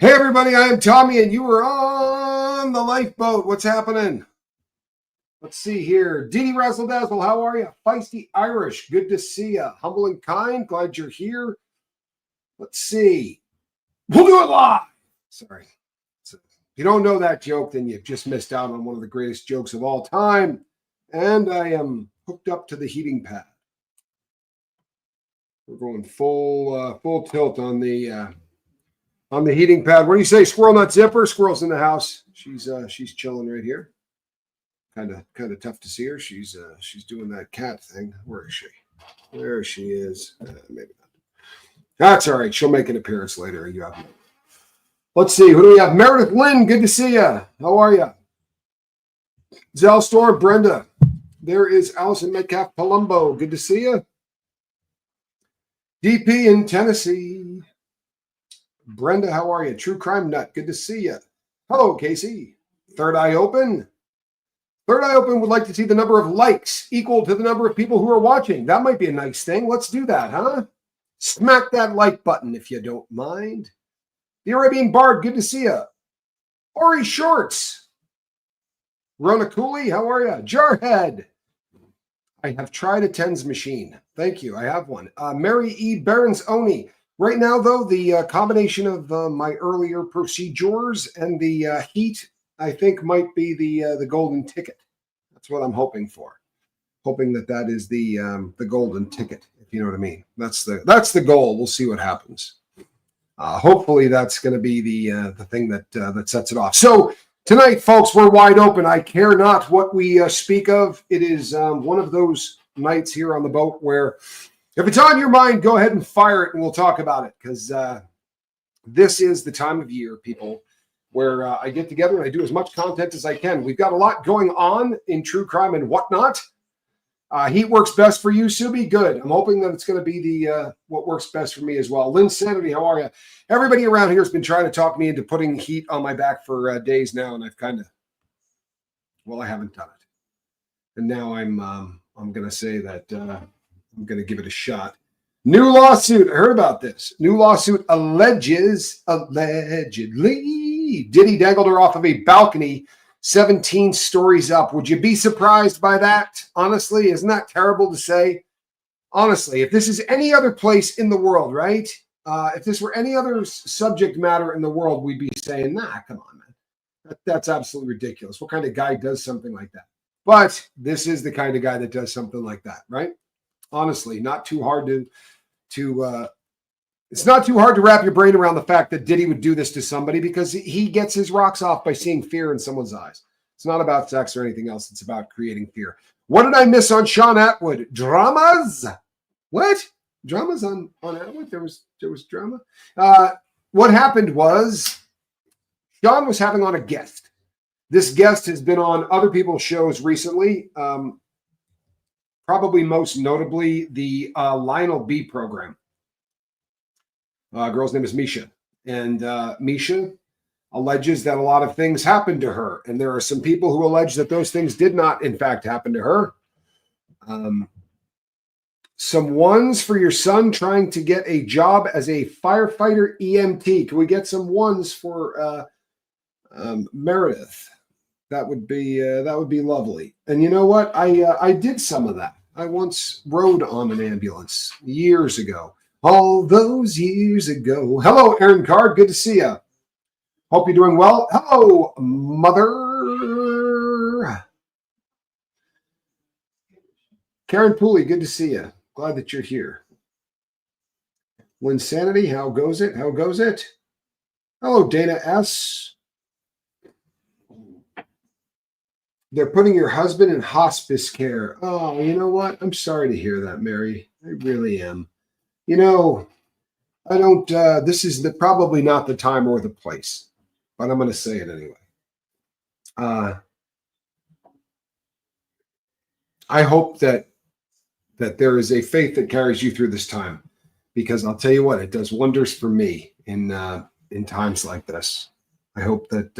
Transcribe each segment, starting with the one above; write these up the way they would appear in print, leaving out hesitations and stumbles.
Hey everybody, I am Tommy and you are on the lifeboat. What's happening? Let's see here. Diddy Razzle Dazzle, how are you? Feisty Irish, good to see you. Humble and kind, glad you're here. Let's see. We'll do it live. Sorry. If you don't know that joke, then you've just missed out on one of the greatest jokes of all time. And I am hooked up to the heating pad. We're going full tilt on the heating pad. What do you say, Squirrel Nut Zipper? Squirrel's in the house. She's chilling right here. Kind of tough to see her. She's doing that cat thing. Where is she? There she is. Maybe not. That's all right. She'll make an appearance later. You have. Let's see. Who do we have? Meredith Lynn. Good to see you. How are you? Zell Store. Brenda. There is Allison Metcalf Palumbo. Good to see you. DP in Tennessee. Brenda, how are you? True Crime Nut, good to see you. Hello, Casey. Third Eye Open. Third Eye Open would like to see the number of likes equal to the number of people who are watching. That might be a nice thing. Let's do that, huh? Smack that like button if you don't mind. The Arabian Bard, good to see you. Ori Shorts. Rona Cooley, how are you? Jarhead. I have tried a TENS machine. Thank you. I have one. Mary E. Barons Oni. Right now, though, the combination of my earlier procedures and the heat, I think, might be the golden ticket. That's what I'm hoping for. Hoping that is the golden ticket, if you know what I mean. That's the goal. We'll see what happens. Hopefully, that's going to be the thing that sets it off. So tonight, folks, we're wide open. I care not what we speak of. It is one of those nights here on the boat where, if it's on your mind, go ahead and fire it and we'll talk about it, because this is the time of year, people, where I get together and I do as much content as I can. We've got a lot going on in true crime and whatnot. Heat works best for you, Subi. Good. I'm hoping that it's going to be the what works best for me as well. Lynn Sanity, how are you? Everybody around here has been trying to talk me into putting heat on my back for days now, and I've I haven't done it. And now I'm going to say that I'm going to give it a shot. New lawsuit. I heard about this. New lawsuit allegedly Diddy dangled her off of a balcony 17 stories up. Would you be surprised by that? Honestly, isn't that terrible to say? Honestly, if this is any other place in the world, right? If this were any other subject matter in the world, we'd be saying, nah, come on, man. That's absolutely ridiculous. What kind of guy does something like that? But this is the kind of guy that does something like that, right? Honestly, not too hard it's not too hard to wrap your brain around the fact that Diddy would do this to somebody, because he gets his rocks off by seeing fear in someone's eyes. It's not about sex or anything else. It's about creating fear. What did I miss on Sean Atwood? Dramas? What? Dramas on Atwood? There was drama? What happened was Sean was having on a guest. This guest has been on other people's shows recently. Probably most notably the Lionel B program. Girl's name is Misha. And Misha alleges that a lot of things happened to her. And there are some people who allege that those things did not, in fact, happen to her. Some ones for your son trying to get a job as a firefighter EMT. Can we get some ones for Meredith? That would be lovely. And you know what? I did some of that. I once rode on an ambulance years ago. All those years ago. Hello, Aaron Card. Good to see you. Hope you're doing well. Hello, Mother. Karen Pooley, good to see you. Glad that you're here. Linsanity, how goes it? How goes it? Hello, Dana S. They're putting your husband in hospice care. Oh, you know what? I'm sorry to hear that, Mary. I really am. You know, I don't, this is probably not the time or the place, but I'm going to say it anyway. I hope that there is a faith that carries you through this time, because I'll tell you what, it does wonders for me in times like this. I hope that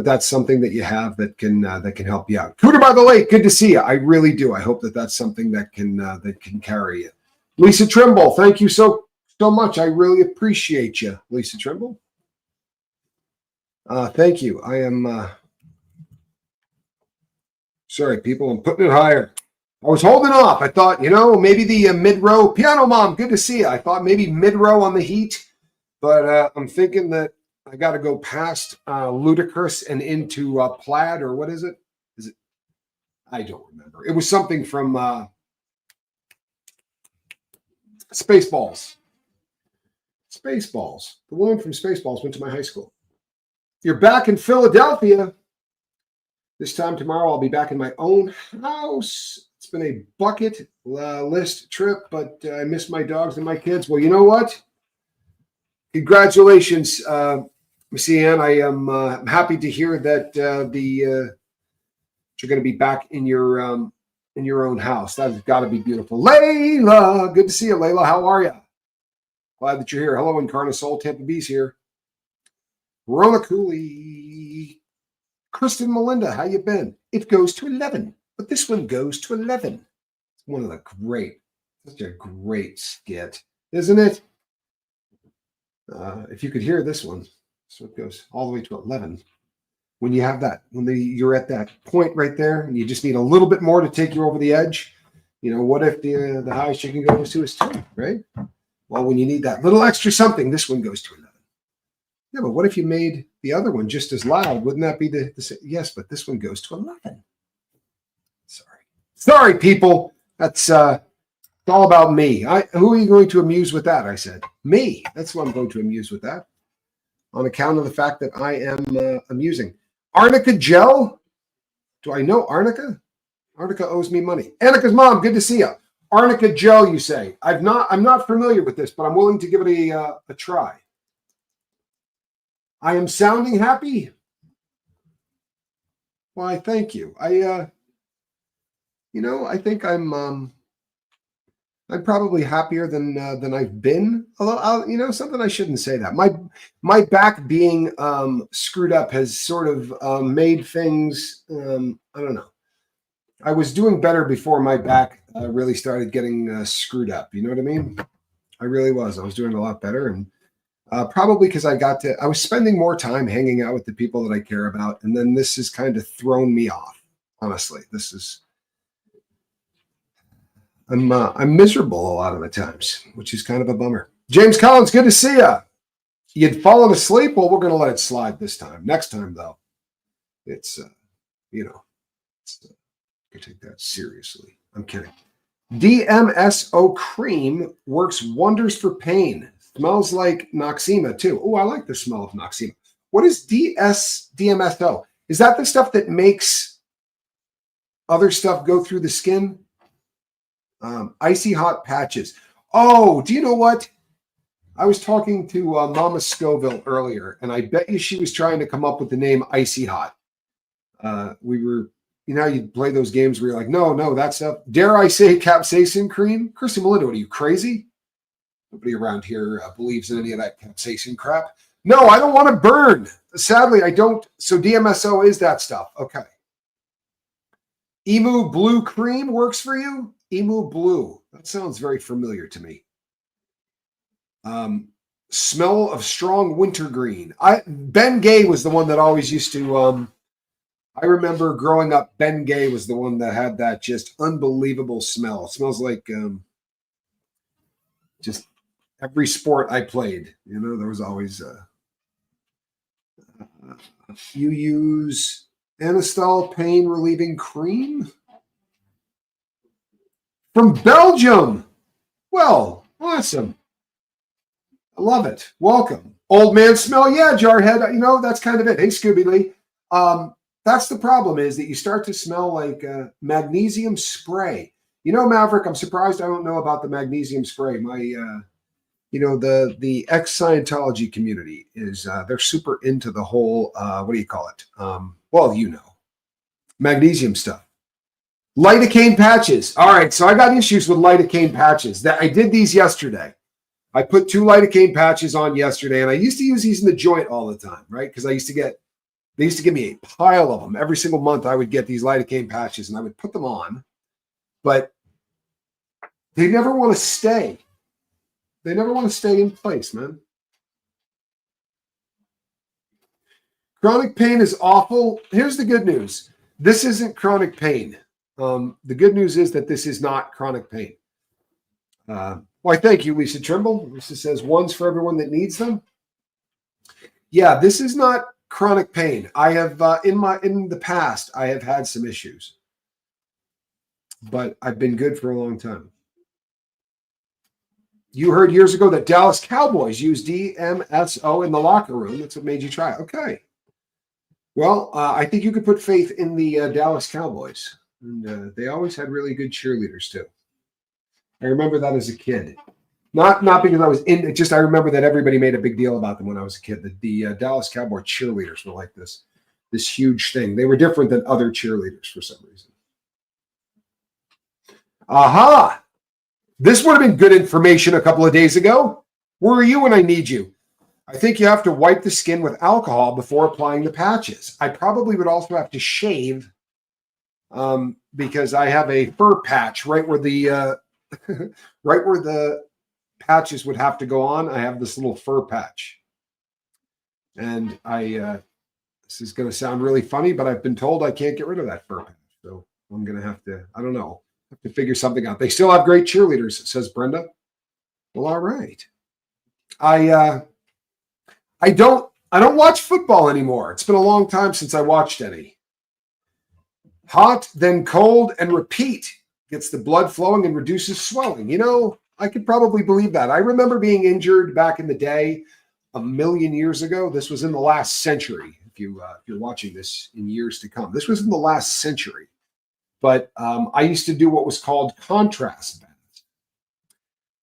that's something that you have that can help you out. Cooter by the Lake, good to see you. I really do. I hope that that's something that can carry you. Lisa Trimble, thank you so much. I really appreciate you, Lisa Trimble. Thank you. I am sorry, people. I'm putting it higher. I was holding off. I thought, maybe the mid-row piano mom. Good to see you. I thought maybe mid-row on the heat, but I'm thinking that I got to go past Ludacris and into Plaid, or what is it? Is it? I don't remember. It was something from Spaceballs. Spaceballs. The woman from Spaceballs went to my high school. You're back in Philadelphia. This time tomorrow, I'll be back in my own house. It's been a bucket list trip, but I miss my dogs and my kids. Well, you know what? Congratulations, Miss Ann. I am happy to hear that you're going to be back in your own house. That's got to be beautiful. Layla, good to see you, Layla. How are you? Glad that you're here. Hello, Incarnate Soul. Tampa B's here. Rona Cooley. Kristen Melinda, how you been? It goes to 11, but this one goes to 11. It's one of the such a great skit, isn't it? If you could hear this one, so it goes all the way to 11. When you have that, you're at that point right there, and you just need a little bit more to take you over the edge. What if the highest you can go to is 2, right? Well, when you need that little extra something, this one goes to 11. Yeah, but what if you made the other one just as loud? Wouldn't that be the yes? But this one goes to 11. Sorry, people. That's all about me. Who are you going to amuse with that? I said me. That's who I'm going to amuse with that, on account of the fact that I am amusing. Arnica Gel. Do I know Arnica? Arnica owes me money. Annika's mom. Good to see you. Arnica Gel. You say I'm not familiar with this, but I'm willing to give it a try. I am sounding happy. Why, thank you. I think I'm probably happier than I've been. Although, something I shouldn't say that. My back being screwed up has sort of made things. I don't know. I was doing better before my back really started getting screwed up. You know what I mean? I really was. I was doing a lot better, and probably because I was spending more time hanging out with the people that I care about. And then this has kind of thrown me off. Honestly, I'm miserable a lot of the times, which is kind of a bummer. James Collins, good to see you. You'd fallen asleep. Well, we're going to let it slide this time. Next time, though, it's, I take that seriously. I'm kidding. DMSO cream works wonders for pain. Smells like Noxema too. Oh, I like the smell of Noxema. What is DMSO? Is that the stuff that makes other stuff go through the skin? Icy hot patches. Oh, do you know what? I was talking to Mama Scoville earlier, and I bet you she was trying to come up with the name Icy Hot. We were, you play those games where you're like, no, that's stuff. Dare I say capsaicin cream? Kristen Melinda, what are you, crazy? Nobody around here believes in any of that capsaicin crap. No, I don't want to burn. Sadly, I don't. So DMSO is that stuff. Okay. Emu Blue cream works for you? Emu Blue. That sounds very familiar to me. Smell of strong wintergreen. Ben Gay was the one that always used to. I remember growing up, Ben Gay was the one that had that just unbelievable smell. It smells like just every sport I played. There was always you use Anastal pain relieving cream from Belgium. Well, awesome. I love it. Welcome. Old man smell. Yeah, Jarhead. That's kind of it. Hey, Scooby Lee. That's the problem, is that you start to smell like magnesium spray. Maverick, I'm surprised I don't know about the magnesium spray. My, the ex-Scientology community is, they're super into the whole, what do you call it? Magnesium stuff. Lidocaine patches. All right, so I got issues with lidocaine patches. I did these yesterday. I put 2 lidocaine patches on yesterday, and I used to use these in the joint all the time, right? Because they used to give me a pile of them. Every single month I would get these lidocaine patches, and I would put them on, but they never want to stay. They never want to stay in place, man. Chronic pain is awful. Here's the good news. This isn't chronic pain. The good news is that this is not chronic pain. Why, thank you, Lisa Trimble. Lisa says, one's for everyone that needs them. Yeah, this is not chronic pain. I have, in the past, I have had some issues. But I've been good for a long time. You heard years ago that Dallas Cowboys used DMSO in the locker room. That's what made you try it. Okay. Well, I think you could put faith in the Dallas Cowboys. And they always had really good cheerleaders, too. I remember that as a kid. Not because I was in it, just I remember that everybody made a big deal about them when I was a kid. The Dallas Cowboy cheerleaders were like this huge thing. They were different than other cheerleaders for some reason. Aha! This would have been good information a couple of days ago. Where are you when I need you? I think you have to wipe the skin with alcohol before applying the patches. I probably would also have to shave because I have a fur patch right where the right where the patches would have to go on. I have this little fur patch. And this is going to sound really funny, but I've been told I can't get rid of that fur patch. So I'm going to have to, I don't know. To figure something out. They still have great cheerleaders, says Brenda. Well, all right. I don't watch football anymore. It's been a long time since I watched any. Hot, then cold, and repeat gets the blood flowing and reduces swelling. You know, I could probably believe that. I remember being injured back in the day, a million years ago. This was in the last century. If you're watching this in years to come, this was in the last century. But I used to do what was called contrast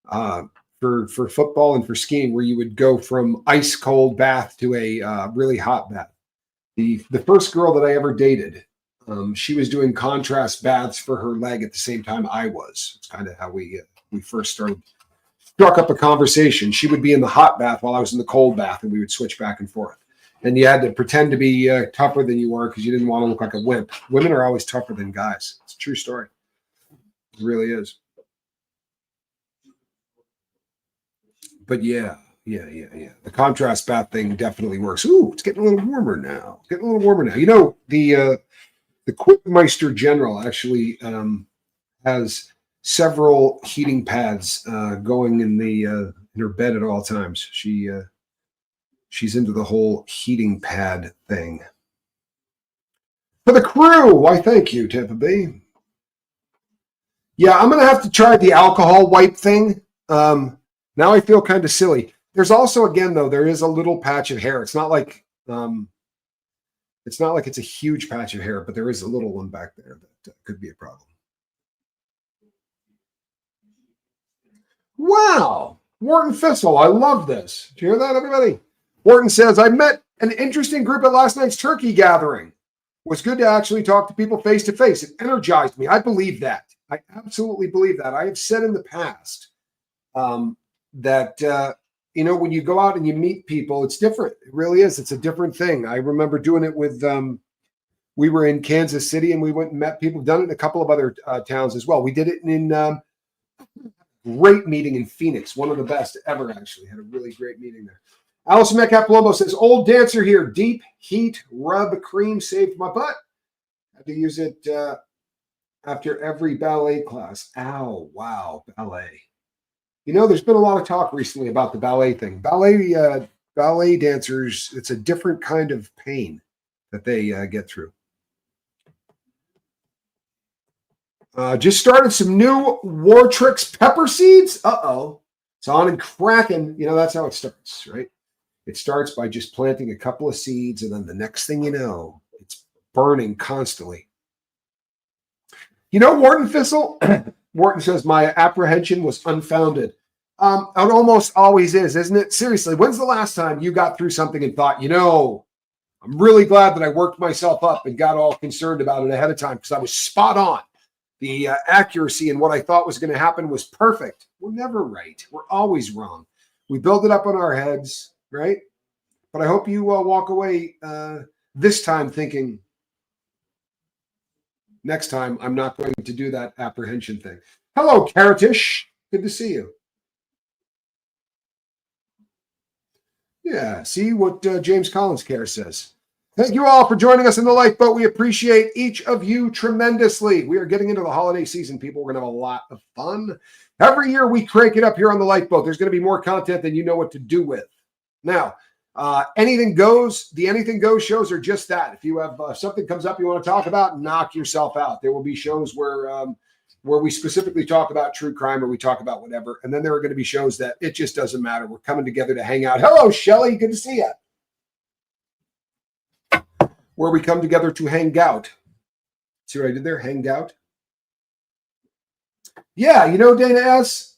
baths for football and for skiing, where you would go from ice cold bath to a really hot bath. The first girl that I ever dated, she was doing contrast baths for her leg at the same time I was. It's kind of how we first struck up a conversation. She would be in the hot bath while I was in the cold bath, and we would switch back and forth. And you had to pretend to be tougher than you were because you didn't want to look like a wimp. Women are always tougher than guys. It's a true story. It really is. But yeah. The contrast bath thing definitely works. Ooh, it's getting a little warmer now. You know, the Quipmeister General actually has several heating pads going in her bed at all times. She's into the whole heating pad thing. For the crew, why thank you, Tampa Bay. Yeah, I'm going to have to try the alcohol wipe thing. Now I feel kind of silly. There's also, again, though, there is a little patch of hair. It's not like it's a huge patch of hair, but there is a little one back there that could be a problem. Wow. Wharton Fissel, I love this. Did you hear that, everybody? Wharton says, I met an interesting group at last night's turkey gathering. It was good to actually talk to people face to face. It energized me. I believe that. I absolutely believe that. I have said in the past that, when you go out and you meet people, it's different. It really is. It's a different thing. I remember doing it with, we were in Kansas City and we went and met people, done it in a couple of other towns as well. We did it in great meeting in Phoenix. One of the best ever, actually. Had a really great meeting there. Alice Metcalf Palumbo says, old dancer here, deep heat rub cream saved my butt. Had to use it after every ballet class. Ow, wow, ballet. You know, there's been a lot of talk recently about the ballet thing. Ballet dancers, it's a different kind of pain that they get through. Just started some new War Tricks pepper seeds. Uh-oh. It's on and cracking. You know, that's how it starts, right? It starts by just planting a couple of seeds, and then the next thing you know, it's burning constantly. You know, Wharton Thistle, Wharton says, my apprehension was unfounded. It almost always is, isn't it? Seriously, when's the last time you got through something and thought, I'm really glad that I worked myself up and got all concerned about it ahead of time because I was spot on. The accuracy in what I thought was going to happen was perfect. We're never right. We're always wrong. We build it up on our heads, right? But I hope you walk away this time thinking, next time I'm not going to do that apprehension thing. Hello, Carrotish. Good to see you. Yeah, see what James Collins Care says. Thank you all for joining us in the Lifeboat. We appreciate each of you tremendously. We are getting into the holiday season, people. We're going to have a lot of fun. Every year we crank it up here on the Lifeboat. There's going to be more content than you know what to do with. Now, anything goes. The Anything Goes shows are just that. If you have something comes up you want to talk about, knock yourself out. There will be shows where we specifically talk about true crime or we talk about whatever. And then there are going to be shows that it just doesn't matter. We're coming together to hang out. Hello, Shelly. Good to see you. Where we come together to hang out. See what I did there? Hang out. Yeah, you know, Dana S.,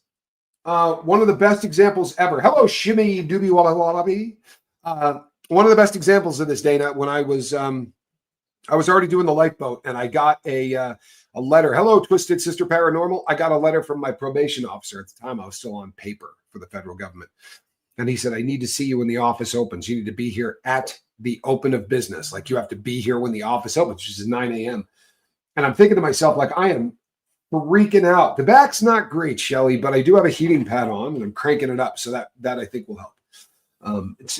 one of the best examples ever. Hello, Shimmy Doobie Walla Wallaby. One of the best examples of this, Dana, when I was already doing the Lifeboat and I got a letter. Hello, Twisted Sister Paranormal. I got a letter from my probation officer. At the time, I was still on paper for the federal government. And he said, I need to see you when the office opens. You need to be here at the open of business. Like you have to be here when the office opens, which is 9 a.m. And I'm thinking to myself, like, I am freaking out. The back's not great, Shelly, but I do have a heating pad on and I'm cranking it up. So that I think will help.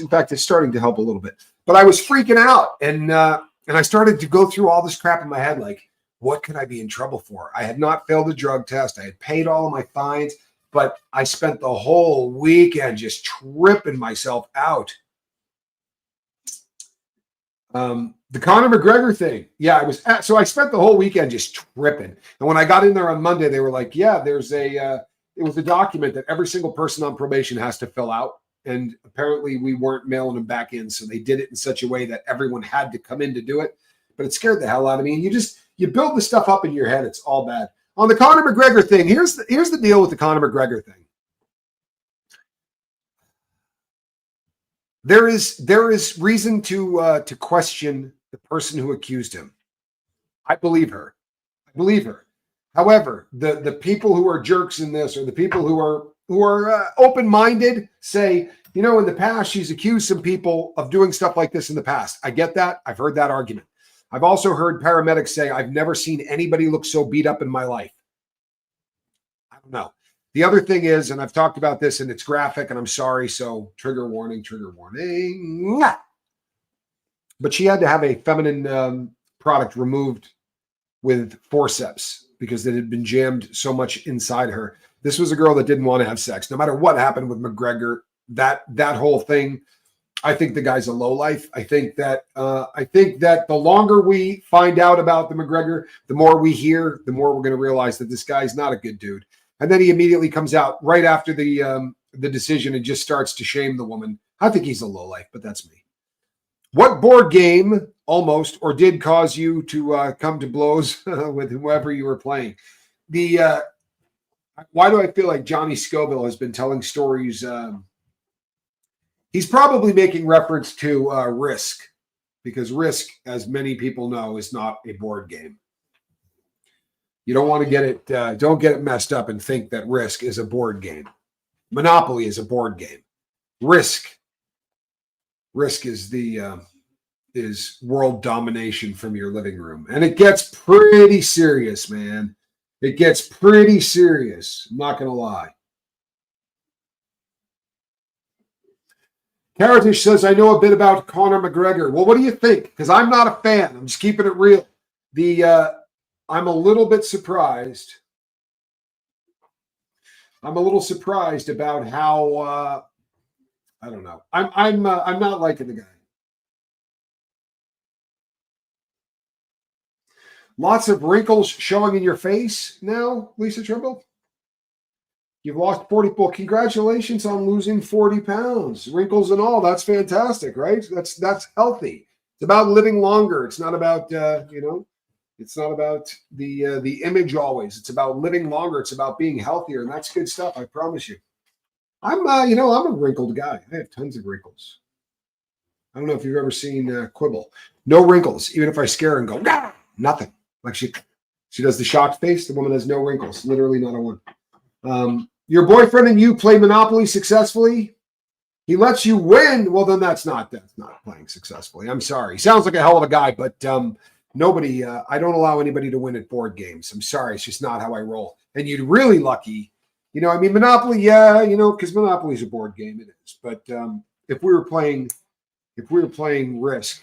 In fact, it's starting to help a little bit. But I was freaking out. And I started to go through all this crap in my head. Like, what could I be in trouble for? I had not failed a drug test. I had paid all of my fines. But I spent the whole weekend just tripping myself out. The Conor McGregor thing. Yeah, so I spent the whole weekend just tripping. And when I got in there on Monday, they were like, yeah, it was a document that every single person on probation has to fill out. And apparently we weren't mailing them back in. So they did it in such a way that everyone had to come in to do it. But it scared the hell out of me. And you build the stuff up in your head. It's all bad. On the Conor McGregor thing, here's the deal with the Conor McGregor thing. There is reason to question the person who accused him. I believe her. However, the people who are jerks in this, or the people who are open-minded, say, you know, in the past she's accused some people of doing stuff like this in the past. I get that. I've heard that argument. I've also heard paramedics say, I've never seen anybody look so beat up in my life. I don't know. The other thing is, and I've talked about this and it's graphic and I'm sorry, so trigger warning. But she had to have a feminine product removed with forceps because it had been jammed so much inside her. This was a girl that didn't want to have sex. No matter what happened with McGregor, that whole thing, I think the guy's a lowlife. I think that the longer we find out about the McGregor, the more we hear, the more we're going to realize that this guy's not a good dude. And then he immediately comes out right after the decision and just starts to shame the woman. I think he's a lowlife, but that's me. What board game almost or did cause you to come to blows with whoever you were playing? Why do I feel like Johnny Scoville has been telling stories? He's probably making reference to Risk, because Risk, as many people know, is not a board game. You don't want to get it, don't get it messed up and think that Risk is a board game. Monopoly is a board game. Risk is world domination from your living room. And it gets pretty serious, man. It gets pretty serious. I'm not going to lie. Caritish says, I know a bit about Conor McGregor. Well, what do you think? Because I'm not a fan. I'm just keeping it real. I'm a little bit surprised. I'm a little surprised about how I don't know. I'm not liking the guy. Lots of wrinkles showing in your face now, Lisa Trimble. You've lost 40. Well, congratulations on losing 40 pounds. Wrinkles and all. That's fantastic, right? That's healthy. It's about living longer. It's not about it's not about the image always. It's about living longer. It's about being healthier, and that's good stuff. I promise you. I'm a wrinkled guy. I have tons of wrinkles. I don't know if you've ever seen Quibble. No wrinkles. Even if I scare her and go, ah! Nothing. Like she does the shocked face. The woman has no wrinkles. Literally not a one. Your boyfriend and you play Monopoly successfully. He lets you win. Well, then that's not playing successfully. I'm sorry. He sounds like a hell of a guy, but nobody. I don't allow anybody to win at board games. I'm sorry. It's just not how I roll. And you're really lucky. Monopoly, yeah, because Monopoly is a board game. It is. But if we were playing Risk,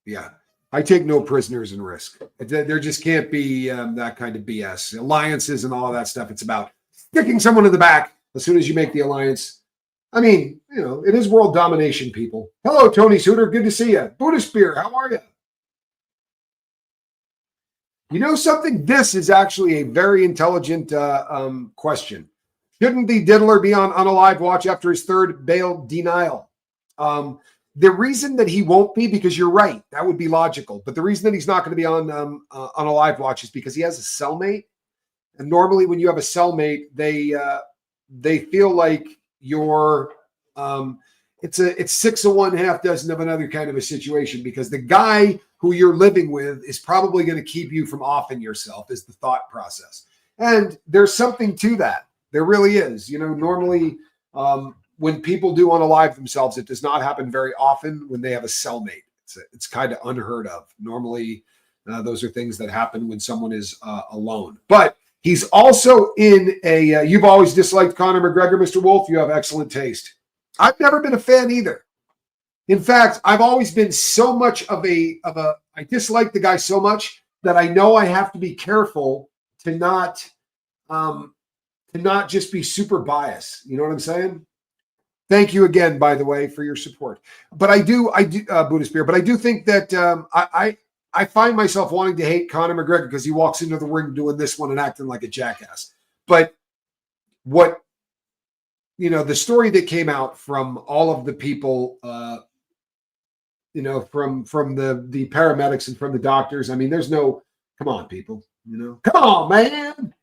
Yeah. I take no prisoners in risk. There just can't be that kind of BS. Alliances and all of that stuff. It's about sticking someone in the back as soon as you make the alliance. I mean, it is world domination, people. Hello, Tony Suter. Good to see you. Buddhist Beer, how are you? You know something? This is actually a very intelligent question. Shouldn't the diddler be on unalive watch after his third bail denial? The reason that he won't be, because you're right, that would be logical. But the reason that he's not going to be on a live watch is because he has a cellmate. And normally, when you have a cellmate, they feel like you're. It's 6 of one, half dozen of another kind of a situation, because the guy who you're living with is probably going to keep you from offing yourself. Is the thought process, and there's something to that. There really is. Normally. When people do unalive themselves, it does not happen very often when they have a cellmate. It's kind of unheard of. Normally, those are things that happen when someone is alone. But he's also in a. You've always disliked Conor McGregor, Mr. Wolf. You have excellent taste. I've never been a fan either. In fact, I've always been so much of a. I dislike the guy so much that I know I have to be careful to not just be super biased. You know what I'm saying? Thank you again, by the way, for your support. But I do, Buddhist Beer. But I do think that I find myself wanting to hate Conor McGregor because he walks into the ring doing this one and acting like a jackass. But the story that came out from all of the people, from the paramedics and from the doctors. I mean, there's no, come on, people. Come on, man.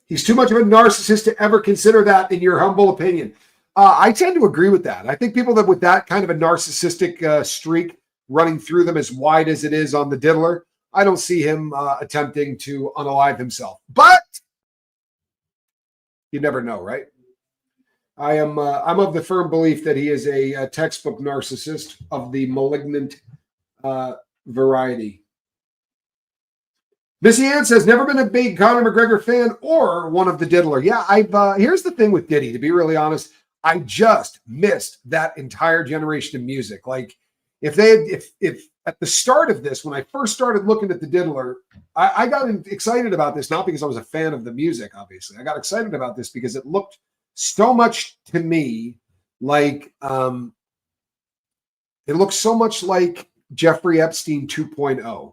He's too much of a narcissist to ever consider that, in your humble opinion. I tend to agree with that. I think people that with that kind of a narcissistic streak running through them as wide as it is on the diddler, I don't see him attempting to unalive himself. But you never know, right? I'm of the firm belief that he is a textbook narcissist of the malignant variety. Missy Ann says, never been a big Conor McGregor fan or one of the diddler. Yeah, here's the thing with Diddy, to be really honest, I just missed that entire generation of music. Like if at the start of this, when I first started looking at the diddler, I got excited about this, not because I was a fan of the music, obviously. I got excited about this because it looked so much to me like it looked so much like Jeffrey Epstein 2.0.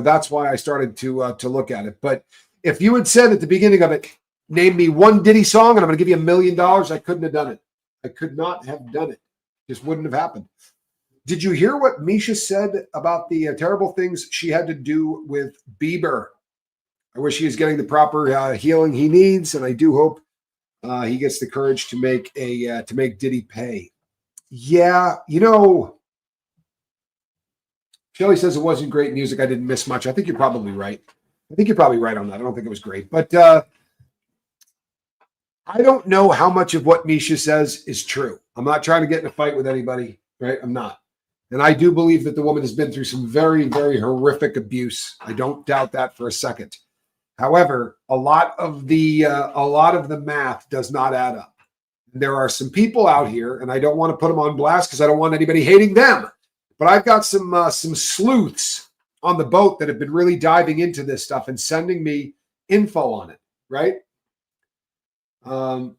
That's why I started to look at it. But if you had said at the beginning of it, name me one Diddy song and I'm going to give you $1 million, I couldn't have done it. I could not have done it. Just wouldn't have happened. Did you hear what Misha said about the terrible things she had to do with Bieber? I wish he is getting the proper healing he needs, and I do hope he gets the courage to make Diddy pay. Yeah, Shelly says it wasn't great music. I didn't miss much. I think you're probably right. I think you're probably right on that. I don't think it was great. But I don't know how much of what Misha says is true. I'm not trying to get in a fight with anybody, right? I'm not. And I do believe that the woman has been through some very, very horrific abuse. I don't doubt that for a second. However, a lot of the math does not add up. There are some people out here, and I don't want to put them on blast because I don't want anybody hating them. But I've got some sleuths on the boat that have been really diving into this stuff and sending me info on it, right? And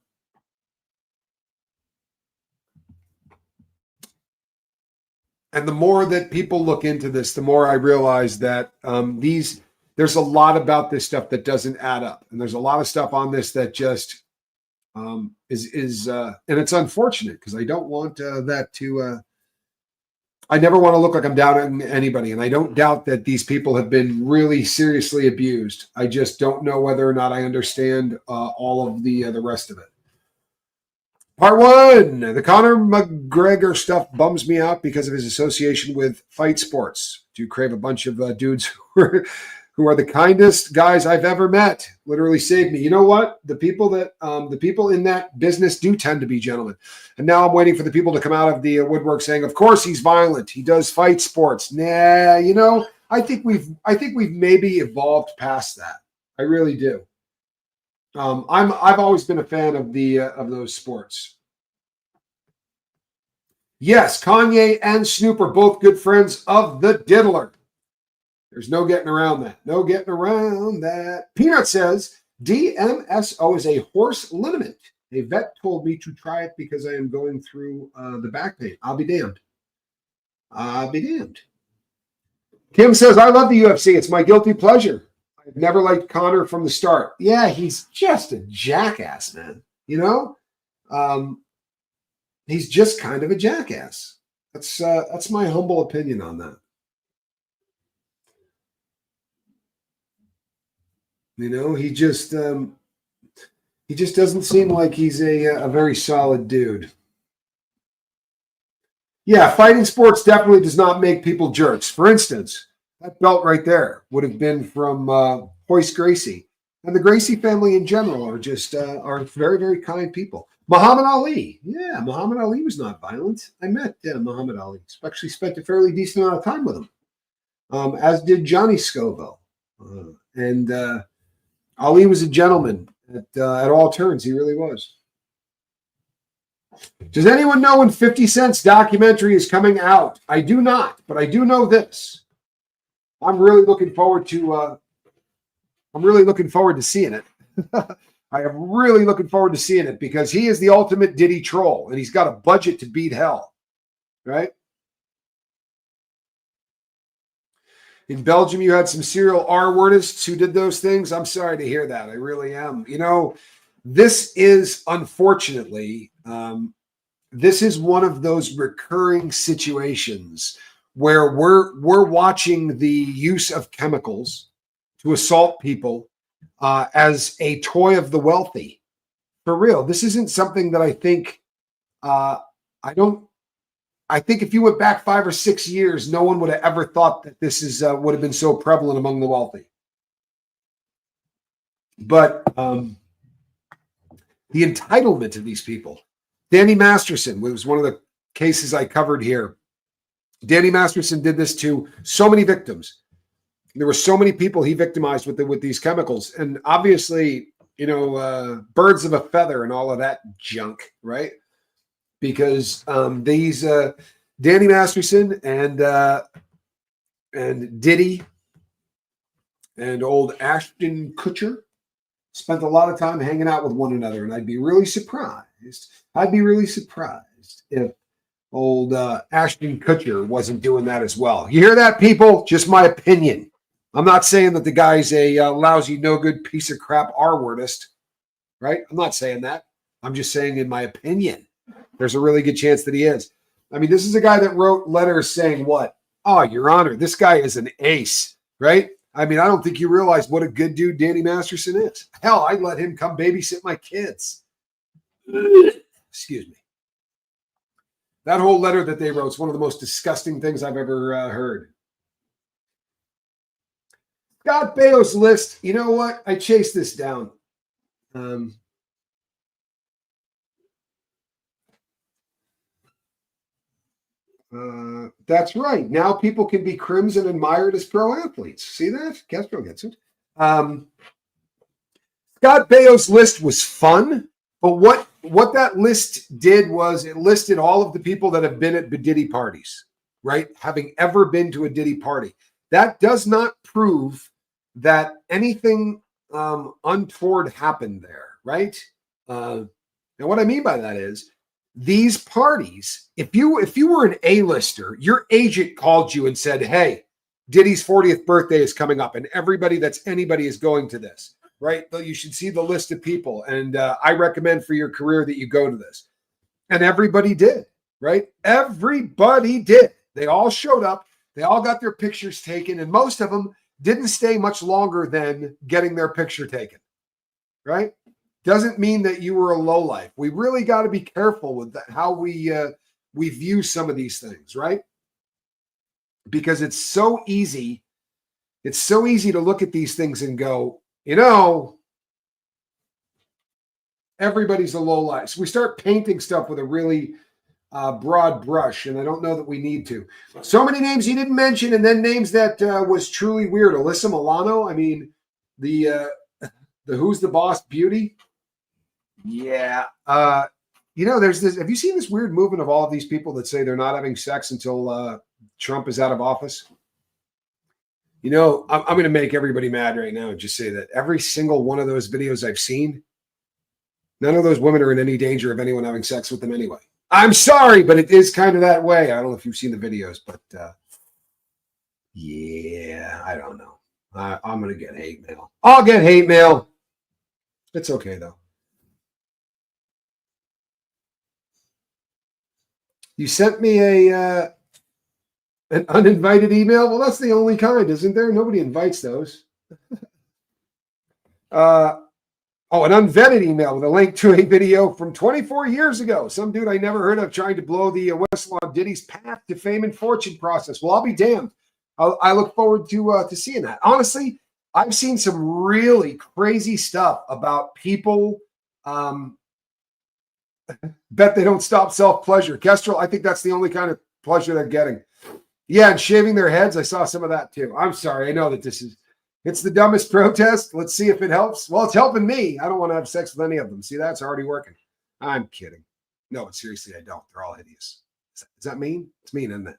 the more that people look into this, the more I realize that there's a lot about this stuff that doesn't add up, and there's a lot of stuff on this that just is and it's unfortunate because I don't want that to. I never want to look like I'm doubting anybody, and I don't doubt that these people have been really seriously abused. I just don't know whether or not I understand all of the rest of it. Part 1, the Conor McGregor stuff bums me out because of his association with fight sports. Do crave a bunch of dudes who are the kindest guys I've ever met. Literally saved me. You know what? The people in that business do tend to be gentlemen. And now I'm waiting for the people to come out of the woodwork saying, "Of course he's violent. He does fight sports." Nah, I think we've maybe evolved past that. I really do. I've always been a fan of those sports. Yes, Kanye and Snoop are both good friends of the Diddler. There's no getting around that. No getting around that. Peanut says DMSO is a horse liniment. A vet told me to try it because I am going through the back pain. I'll be damned. I'll be damned. Kim says, I love the UFC. It's my guilty pleasure. I've never liked Conor from the start. Yeah, he's just a jackass, man. You know? He's just kind of a jackass. That's my humble opinion on that. You know, he just doesn't seem like he's a very solid dude. Yeah, fighting sports definitely does not make people jerks. For instance, that belt right there would have been from Hoist Gracie. And the Gracie family in general are just are very, very kind people. Muhammad Ali. Yeah, Muhammad Ali was not violent. I met Muhammad Ali. Actually spent a fairly decent amount of time with him, as did Johnny Scoville. And Ali was a gentleman at all turns. He really was. Does anyone know when 50 Cent's documentary is coming out? I do not, but I do know this. I'm really looking forward to seeing it. I am really looking forward to seeing it because he is the ultimate Diddy troll and he's got a budget to beat hell, right? In Belgium, you had some serial R-wordists who did those things. I'm sorry to hear that. I really am. You know, this is unfortunately, this is one of those recurring situations where we're watching the use of chemicals to assault people as a toy of the wealthy. For real, this isn't something that I think. I think if you went back 5 or 6 years, no one would have ever thought that this would have been so prevalent among the wealthy. But the entitlement of these people. Danny Masterson was one of the cases I covered here. Danny Masterson did this to so many victims. There were so many people he victimized with these chemicals. And obviously, you know, birds of a feather and all of that junk, right? Because these Danny Masterson and Diddy and old Ashton Kutcher spent a lot of time hanging out with one another, and I'd be really surprised. I'd be really surprised if old Ashton Kutcher wasn't doing that as well. You hear that, people? Just my opinion. I'm not saying that the guy's a lousy, no good piece of crap R-wordist, right? I'm not saying that. I'm just saying in my opinion. There's a really good chance that he is. I mean, this is a guy that wrote letters saying what? Oh, Your Honor, this guy is an ace, right? I mean, I don't think you realize what a good dude Danny Masterson is. Hell, I'd let him come babysit my kids. Excuse me. That whole letter that they wrote is one of the most disgusting things I've ever heard. Scott Baio's list. You know what? I chased this down. That's right. Now people can be crims and admired as pro athletes. See that? Castro gets it. Scott Baio's list was fun, but what that list did was it listed all of the people that have been at Diddy parties, right? Having ever been to a Diddy party. That does not prove that anything untoward happened there, right? And what I mean by that is these parties, if you were an A-lister, your agent called you and said, hey, Diddy's 40th birthday is coming up and everybody that's anybody is going to this, right? You should see the list of people. And I recommend for your career that you go to this. And everybody did, right? Everybody did. They all showed up. They all got their pictures taken. And most of them didn't stay much longer than getting their picture taken, right? Doesn't mean that you were a lowlife. We really got to be careful with that, how we view some of these things, right? Because it's so easy. It's so easy to look at these things and go, you know, everybody's a lowlife. So we start painting stuff with a really broad brush, and I don't know that we need to. So many names you didn't mention, and then names that was truly weird. Alyssa Milano. I mean, the The Who's the Boss beauty. Yeah. There's this. Have you seen this weird movement of all of these people that say they're not having sex until Trump is out of office? I'm going to make everybody mad right now and just say that every single one of those videos I've seen, none of those women are in any danger of anyone having sex with them anyway. I'm sorry, but it is kind of that way. I don't know if you've seen the videos, but yeah, I don't know. I'm going to get hate mail. I'll get hate mail. It's okay, though. You sent me an uninvited email? Well, that's the only kind, isn't there? Nobody invites those. An unvetted email with a link to a video from 24 years ago. Some dude I never heard of trying to blow the whistle on Diddy's path to fame and fortune process. Well, I'll be damned. I look forward to seeing that. Honestly, I've seen some really crazy stuff about people bet they don't stop self-pleasure. Kestrel, I think that's the only kind of pleasure they're getting. Yeah, and shaving their heads. I saw some of that too. I'm sorry. I know that it's the dumbest protest. Let's see if it helps. Well, it's helping me. I don't want to have sex with any of them. See, that's already working. I'm kidding. No, seriously, I don't. They're all hideous. Is that mean? It's mean, isn't it?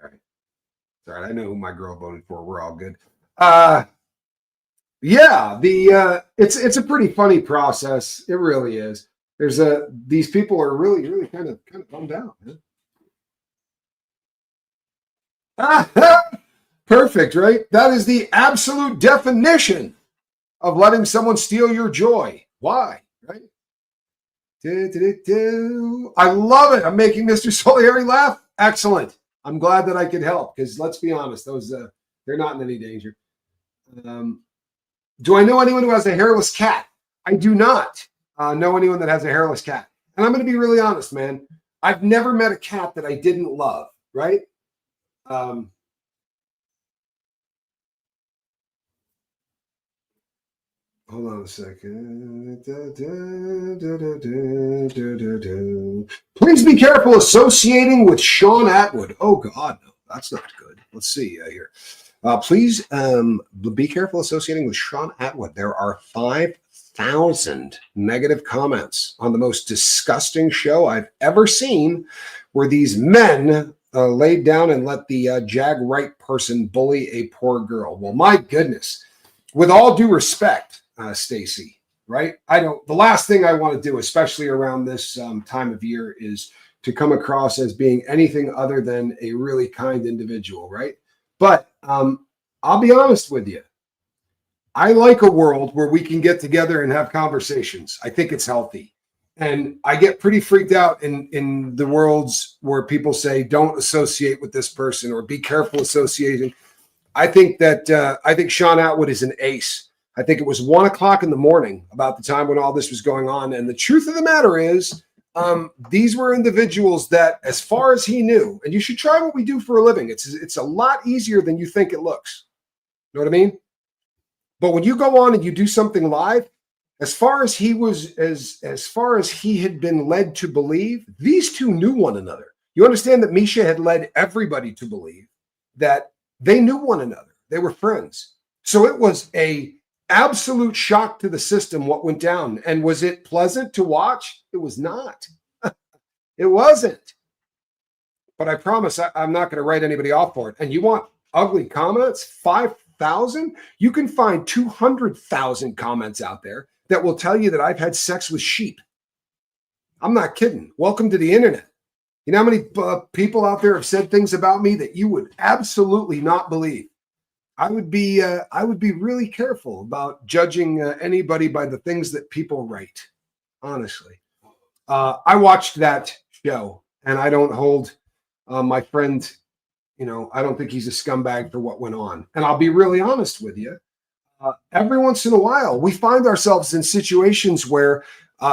All right. All right. I know who my girl voted for. We're all good. Yeah, it's a pretty funny process. It really is. These people are really, really kind of bummed out, man. Perfect, right? That is the absolute definition of letting someone steal your joy. Why, right? I love it. I'm making Mr. Solieri laugh. Excellent. I'm glad that I could help because let's be honest, those they're not in any danger. Do I know anyone who has a hairless cat? I do not know anyone that has a hairless cat. And I'm going to be really honest, man. I've never met a cat that I didn't love, right? Hold on a second. Please be careful associating with Sean Atwood. Oh, God, no, that's not good. Let's see here. Please be careful associating with Sean Atwood. There are 5,000 negative comments on the most disgusting show I've ever seen where these men laid down and let the Jag right person bully a poor girl. Well, my goodness. With all due respect, Stacy, right? The last thing I want to do, especially around this time of year, is to come across as being anything other than a really kind individual, right? But I'll be honest with you. I like a world where we can get together and have conversations. I think it's healthy. And I get pretty freaked out in the worlds where people say, don't associate with this person or be careful associating. I think Sean Atwood is an ace. I think it was 1:00 in the morning about the time when all this was going on. And the truth of the matter is, these were individuals that, as far as he knew, and you should try what we do for a living. It's a lot easier than you think it looks. You know what I mean? But when you go on and you do something live, as far as he had been led to believe, these two knew one another. You understand that Misha had led everybody to believe that they knew one another. They were friends. So it was a absolute shock to the system what went down. And was it pleasant to watch? It was not. It wasn't. But I promise I'm not going to write anybody off for it. And you want ugly comments? 5,000? You can find 200,000 comments out there that will tell you that I've had sex with sheep. I'm not kidding. Welcome to the internet. You know how many people out there have said things about me that you would absolutely not believe? I would be really careful about judging anybody by the things that people write. Honestly, I watched that show, and I don't hold my friend. I don't think he's a scumbag for what went on. And I'll be really honest with you. Every once in a while, we find ourselves in situations where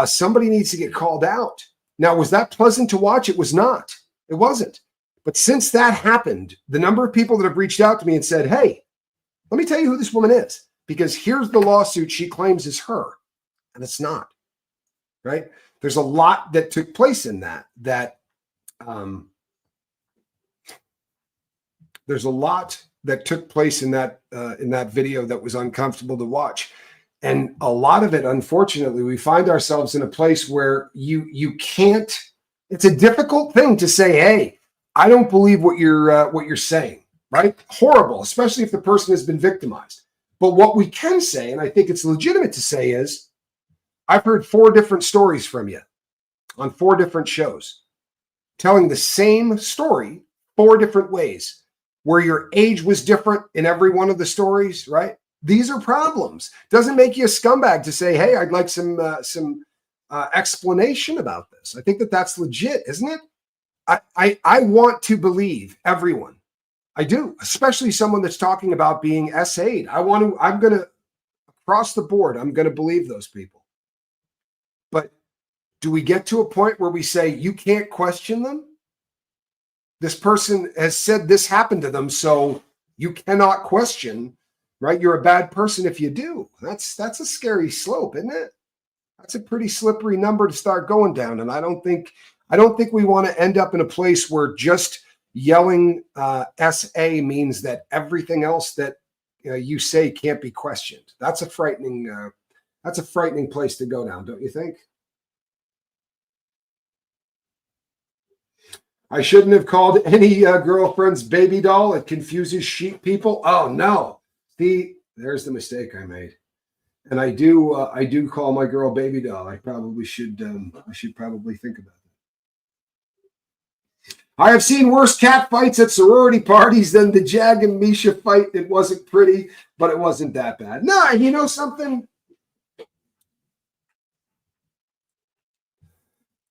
somebody needs to get called out. Now, was that pleasant to watch? It was not. It wasn't. But since that happened, the number of people that have reached out to me and said, hey, let me tell you who this woman is, because here's the lawsuit she claims is her, and it's not, right? There's a lot that took place in that there's a lot that took place in that video that was uncomfortable to watch. And a lot of it, unfortunately, we find ourselves in a place where you can't, it's a difficult thing to say, hey, I don't believe what you're saying, right? Horrible, especially if the person has been victimized. But what we can say, and I think it's legitimate to say, is I've heard 4 different stories from you on 4 different shows, telling the same story 4 different ways, where your age was different in every one of the stories, right? These are problems. Doesn't make you a scumbag to say, hey, I'd like some explanation about this. I think that that's legit, isn't it? I want to believe everyone. I do, especially someone that's talking about being SA'd. I'm going to, across the board, I'm going to believe those people. But do we get to a point where we say, you can't question them? This person has said this happened to them, so you cannot question, right? You're a bad person if you do. That's a scary slope, isn't it? That's a pretty slippery number to start going down. And I don't think we want to end up in a place where just yelling SA means that everything else that you say can't be questioned. That's a frightening place to go down, don't you think? I shouldn't have called any girlfriend's baby doll. It confuses sheep people. Oh no. See, there's the mistake I made. And I do call my girl baby doll. I should probably think about it. I have seen worse cat fights at sorority parties than the Jag and Misha fight. It wasn't pretty, but it wasn't that bad. No, you know something?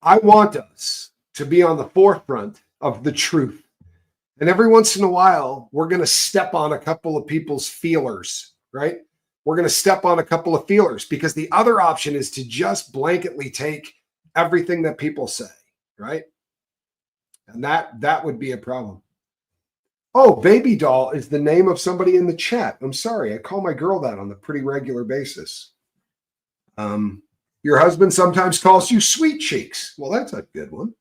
I want us to be on the forefront of the truth. And every once in a while, we're going to step on a couple of people's feelers, right? We're going to step on a couple of feelers, because the other option is to just blanketly take everything that people say, right? And that would be a problem. Oh, baby doll is the name of somebody in the chat. I'm sorry. I call my girl that on a pretty regular basis. Your husband sometimes calls you sweet cheeks. Well, that's a good one.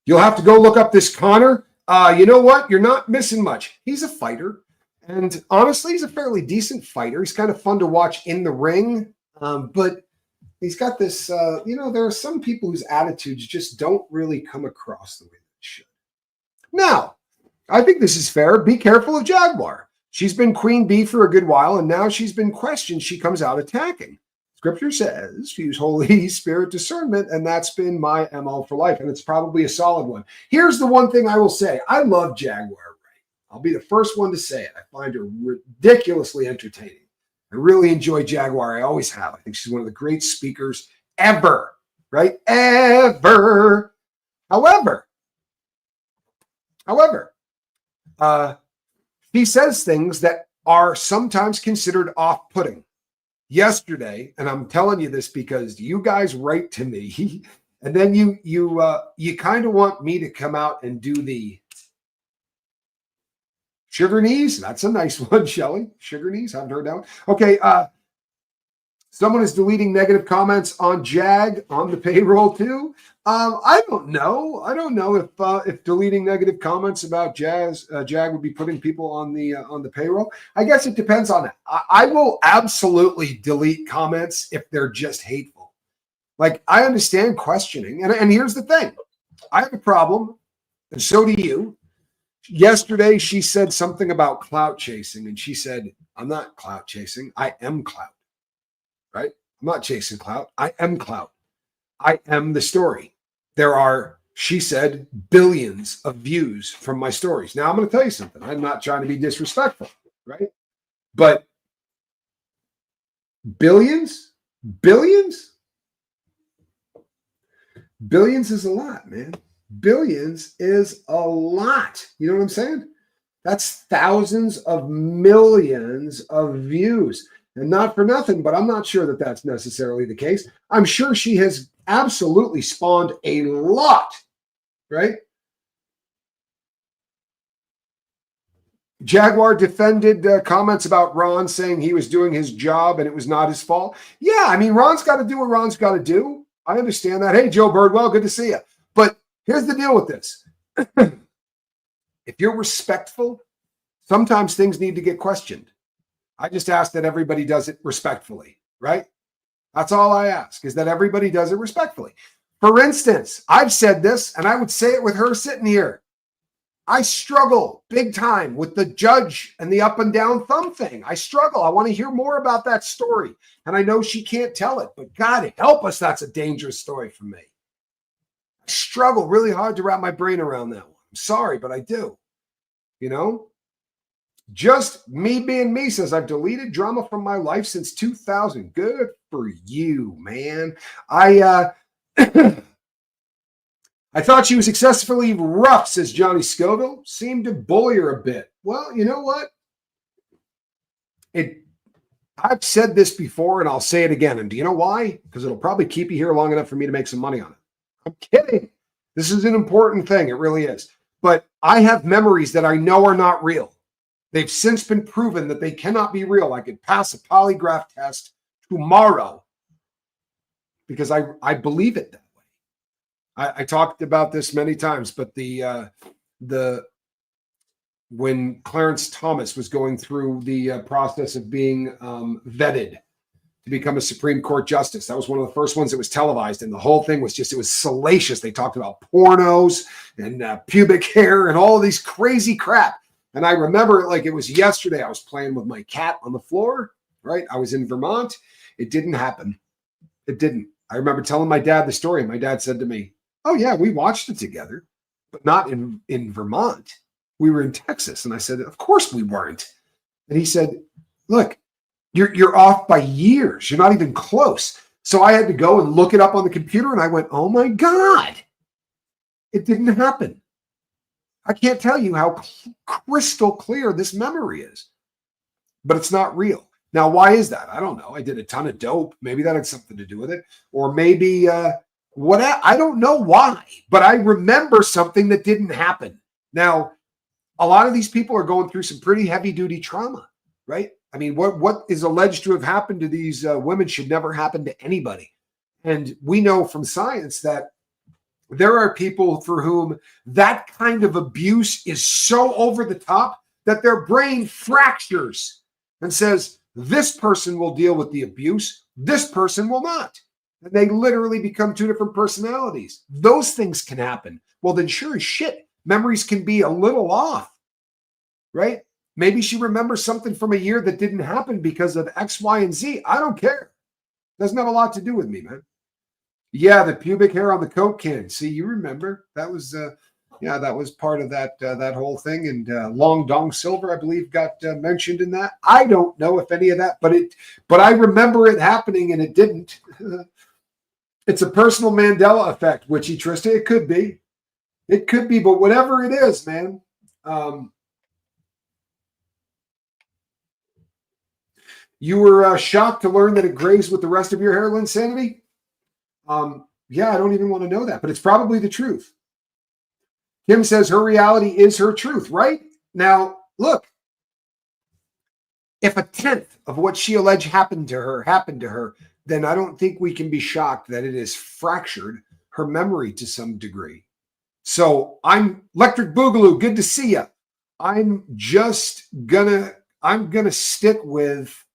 You'll have to go look up this Conor. You know what? You're not missing much. He's a fighter. And honestly, he's a fairly decent fighter. He's kind of fun to watch in the ring. But he's got this, there are some people whose attitudes just don't really come across the way they should. Now, I think this is fair. Be careful of Jaguar. She's been queen bee for a good while, and now she's been questioned. She comes out attacking. Scripture says to use Holy Spirit discernment, and that's been my MO for life, and it's probably a solid one. Here's the one thing I will say. I love Jaguar Ray. I'll be the first one to say it. I find her ridiculously entertaining. I really enjoy Jaguar. I always have. I think she's one of the great speakers ever, right? Ever. However, he says things that are sometimes considered off-putting. Yesterday, and I'm telling you this because you guys write to me, and then you kind of want me to come out and do the sugar knees. That's a nice one, Shelly. Sugar knees. Haven't heard that one. Okay. Someone is deleting negative comments on Jag on the payroll too. I don't know. I don't know if deleting negative comments about Jag would be putting people on the payroll. I guess it depends on it. I will absolutely delete comments if they're just hateful. Like, I understand questioning, and here's the thing: I have a problem, and so do you. Yesterday, she said something about clout chasing, and she said, "I'm not clout chasing. I am clout." Right? I'm not chasing clout. I am clout. I am the story. There are, she said, billions of views from my stories. Now, I'm going to tell you something. I'm not trying to be disrespectful, right? But billions is a lot, man. Billions is a lot. You know what I'm saying? That's thousands of millions of views. And not for nothing, but I'm not sure that that's necessarily the case. I'm sure she has absolutely spawned a lot, right? Jaguar defended comments about Ron saying he was doing his job and it was not his fault. Yeah, I mean, Ron's got to do what Ron's got to do. I understand that. Hey, Joe Birdwell, good to see you. But here's the deal with this. If you're respectful, sometimes things need to get questioned. I just ask that everybody does it respectfully, right? That's all I ask, is that everybody does it respectfully. For instance, I've said this, and I would say it with her sitting here. I struggle big time with the judge and the up and down thumb thing. I struggle. I want to hear more about that story. And I know she can't tell it, but God help us, that's a dangerous story for me. I struggle really hard to wrap my brain around that one. I'm sorry, but I do. You know? Just me being me says, I've deleted drama from my life since 2000. Good for you, man. I thought she was excessively rough, says Johnny Scoville. Seemed to bully her a bit. Well, you know what? I've said this before, and I'll say it again. And do you know why? Because it'll probably keep you here long enough for me to make some money on it. I'm kidding. This is an important thing. It really is. But I have memories that I know are not real. They've since been proven that they cannot be real. I could pass a polygraph test tomorrow because I believe it that way. I talked about this many times, but when Clarence Thomas was going through the process of being vetted to become a Supreme Court justice, that was one of the first ones that was televised, and the whole thing was it was salacious. They talked about pornos and pubic hair and all of these crazy crap. And I remember it like it was yesterday. I was playing with my cat on the floor, right? I was in Vermont. It didn't happen. It didn't. I remember telling my dad the story. My dad said to me, oh, yeah, we watched it together, but not in Vermont. We were in Texas. And I said, of course we weren't. And he said, look, you're off by years. You're not even close. So I had to go and look it up on the computer. And I went, oh, my God, it didn't happen. I can't tell you how crystal clear this memory is, but it's not real. Now, why is that? I don't know. I did a ton of dope. Maybe that had something to do with it. Or maybe I don't know why, but I remember something that didn't happen. Now, a lot of these people are going through some pretty heavy duty trauma, right? I mean, what is alleged to have happened to these women should never happen to anybody. And we know from science that there are people for whom that kind of abuse is so over the top that their brain fractures and says, this person will deal with the abuse, this person will not. And they literally become two different personalities. Those things can happen. Well, then sure as shit, memories can be a little off, right? Maybe she remembers something from a year that didn't happen because of X, Y, and Z. I don't care. Doesn't have a lot to do with me, man. Yeah, the pubic hair on the Coke can. See, you remember that was, that was part of that whole thing. And Long Dong Silver, I believe, got mentioned in that. I don't know if any of that, but I remember it happening, and it didn't. It's a personal Mandela effect, Witchy Trista. It could be, but whatever it is, man. You were shocked to learn that it grays with the rest of your hair, Linsanity? I don't even want to know that, but it's probably the truth. Kim says her reality is her truth, right? Now, look, if a tenth of what she alleged happened to her, then I don't think we can be shocked that it has fractured her memory to some degree. So I'm Electric Boogaloo. Good to see you. I'm gonna stick with,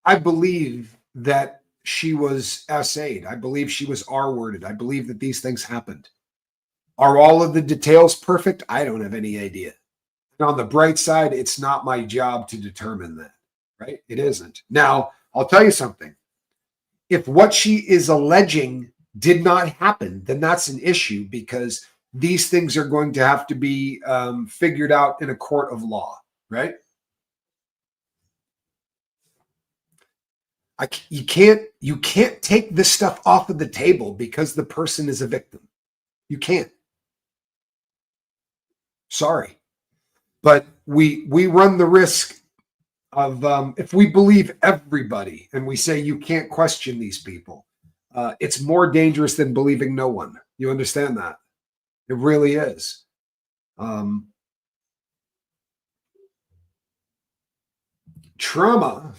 I believe that she was SA'd. I believe she was R-worded. I believe that these things happened. Are all of the details perfect? I don't have any idea. And on the bright side, it's not my job to determine that, right? It isn't. Now, I'll tell you something. If what she is alleging did not happen, then that's an issue, because these things are going to have to be figured out in a court of law, right? You can't take this stuff off of the table because the person is a victim. You can't. Sorry. But we run the risk of, if we believe everybody and we say you can't question these people, it's more dangerous than believing no one. You understand that? It really is. Trauma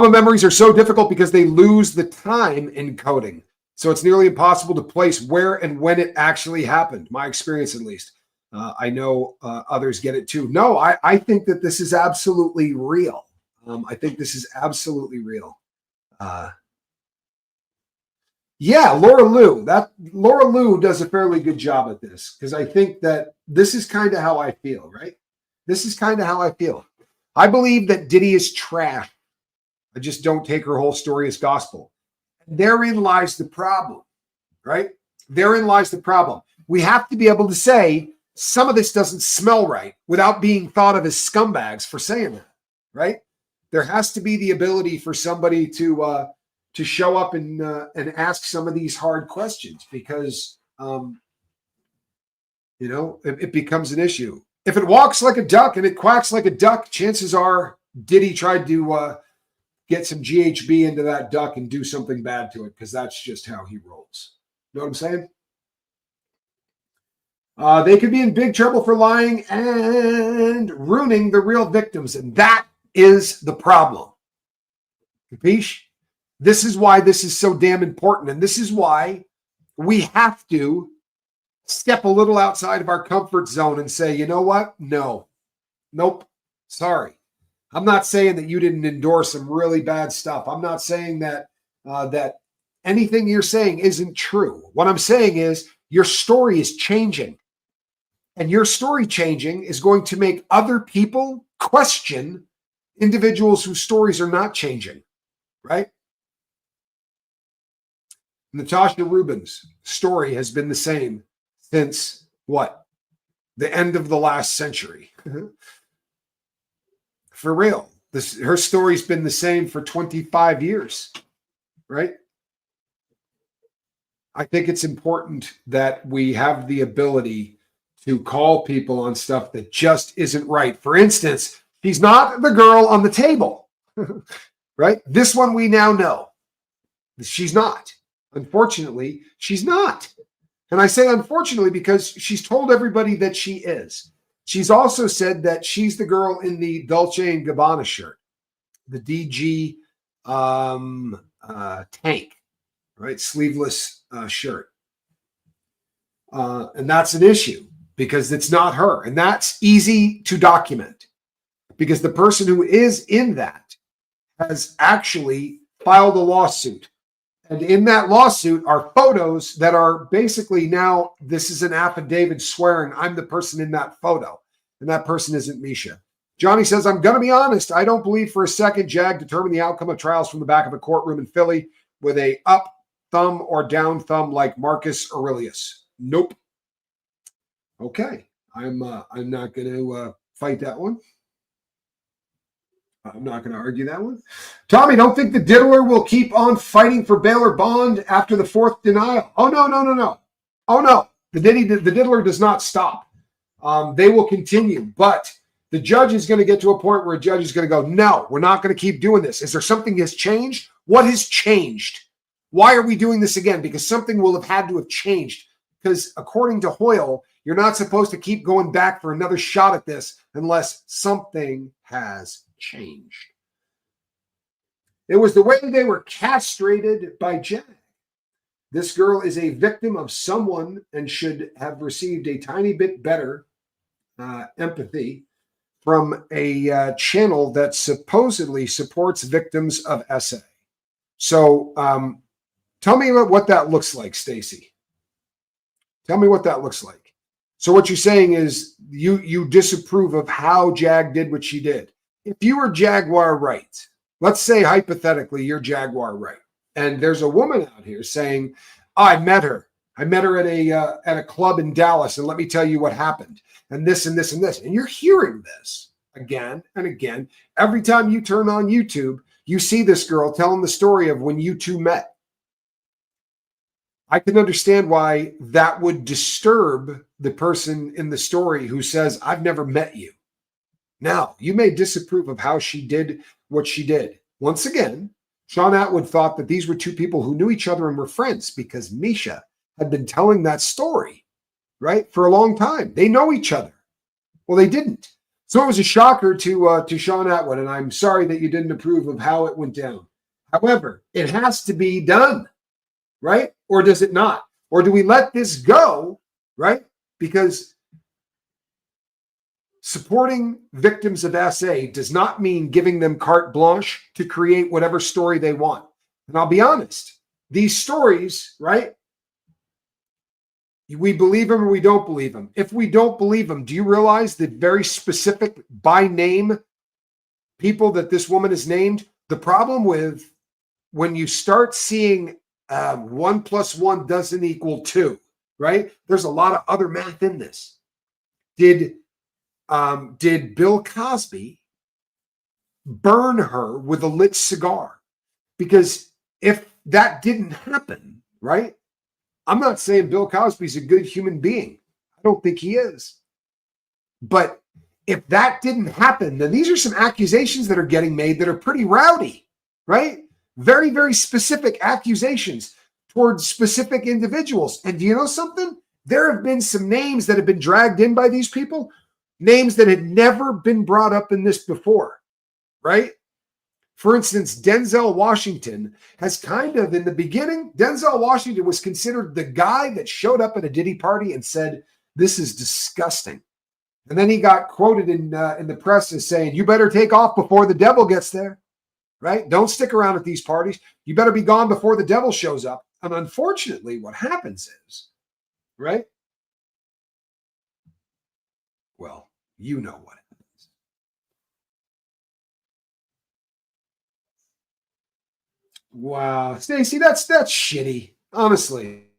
memories are so difficult because they lose the time encoding. So it's nearly impossible to place where and when it actually happened. My experience, at least. I know others get it too. No, I think that this is absolutely real. I think this is absolutely real. Yeah, Laura Lou does a fairly good job at this, because I think that this is kind of how I feel, right? This is kind of how I feel. I believe that Diddy is trash. I just don't take her whole story as gospel. Therein lies the problem, right? Therein lies the problem. We have to be able to say some of this doesn't smell right without being thought of as scumbags for saying that, right? There has to be the ability for somebody to show up and ask some of these hard questions, because it becomes an issue. If it walks like a duck and it quacks like a duck, chances are Diddy tried to get some GHB into that duck and do something bad to it, because that's just how he rolls. You know what I'm saying? They could be in big trouble for lying and ruining the real victims, and that is the problem. Capiche? This is why this is so damn important, and this is why we have to step a little outside of our comfort zone and say, you know what? No. Nope. Sorry. I'm not saying that you didn't endorse some really bad stuff. I'm not saying that that anything you're saying isn't true. What I'm saying is your story is changing. And your story changing is going to make other people question individuals whose stories are not changing, right? Natasha Rubin's story has been the same since what? The end of the last century. For real. Her story's been the same for 25 years, right? I think it's important that we have the ability to call people on stuff that just isn't right. For instance, she's not the girl on the table, right? This one we now know. She's not. Unfortunately, she's not. And I say unfortunately because she's told everybody that she is. She's also said that she's the girl in the Dolce & Gabbana shirt, the DG tank, right? Sleeveless shirt. And that's an issue because it's not her. And that's easy to document because the person who is in that has actually filed a lawsuit. And in that lawsuit are photos that are basically now, this is an affidavit swearing I'm the person in that photo. And that person isn't Misha. Johnny says, I'm going to be honest. I don't believe for a second Jag determined the outcome of trials from the back of a courtroom in Philly with a up thumb or down thumb like Marcus Aurelius. Nope. Okay. I'm not going to fight that one. I'm not going to argue that one. Tommy, don't think the diddler will keep on fighting for bail or bond after the fourth denial. Oh, no. Oh, no. The diddler does not stop. They will continue. But the judge is going to get to a point where a judge is going to go, no, we're not going to keep doing this. Is there something that's changed? What has changed? Why are we doing this again? Because something will have had to have changed. Because according to Hoyle, you're not supposed to keep going back for another shot at this unless something has changed. It was the way they were castrated by Jag. This girl is a victim of someone and should have received a tiny bit better empathy from a channel that supposedly supports victims of SA. So tell me what that looks like, Stacy. Tell me what that looks like. So what you're saying is you disapprove of how Jag did what she did. If you were Jaguar Right, let's say hypothetically you're Jaguar Right, and there's a woman out here saying, I met her at a club in Dallas, and let me tell you what happened, and this and this and this. And you're hearing this again and again. Every time you turn on YouTube, you see this girl telling the story of when you two met. I can understand why that would disturb the person in the story who says, I've never met you. Now, you may disapprove of how she did what she did. Once again, Sean Atwood thought that these were two people who knew each other and were friends because Misha had been telling that story, right, for a long time. They know each other. Well, they didn't. So it was a shocker to Sean Atwood, and I'm sorry that you didn't approve of how it went down. However, it has to be done, right? Or does it not? Or do we let this go, right? Because supporting victims of SA does not mean giving them carte blanche to create whatever story they want. And I'll be honest, these stories, right? We believe them or we don't believe them. If we don't believe them, do you realize the very specific by name people that this woman is named? The problem with when you start seeing 1 + 1 doesn't equal 2, right? There's a lot of other math in this. Did Bill Cosby burn her with a lit cigar? Because if that didn't happen, right? I'm not saying Bill Cosby's a good human being. I don't think he is. But if that didn't happen, then these are some accusations that are getting made that are pretty rowdy, right? Very, very specific accusations towards specific individuals. And do you know something? There have been some names that have been dragged in by these people, names that had never been brought up in this before, right? For instance, Denzel Washington has kind of, in the beginning, Denzel Washington was considered the guy that showed up at a Diddy party and said, "This is disgusting." And then he got quoted in the press as saying, "You better take off before the devil gets there," right? Don't stick around at these parties. You better be gone before the devil shows up. And unfortunately, what happens is, right? Well, you know what. Wow, Stacey, that's shitty. Honestly,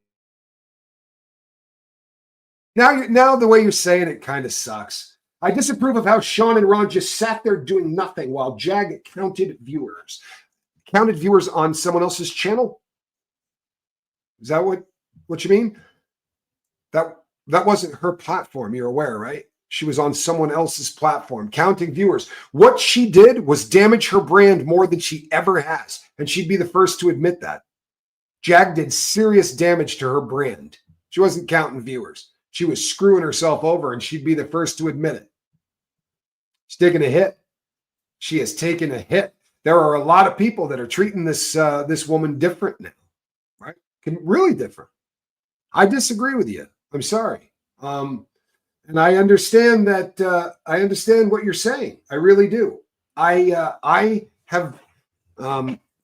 now the way you're saying it kind of sucks. I disapprove of how Sean and Ron just sat there doing nothing while Jag counted viewers on someone else's channel. Is that what you mean? That wasn't her platform. You're aware, right? She was on someone else's platform, counting viewers. What she did was damage her brand more than she ever has. And she'd be the first to admit that. Jag did serious damage to her brand. She wasn't counting viewers. She was screwing herself over, and she'd be the first to admit it. She's taking a hit. She has taken a hit. There are a lot of people that are treating this woman different now, right? Really different. I disagree with you. I'm sorry. And I understand that. I understand what you're saying. I really do. I have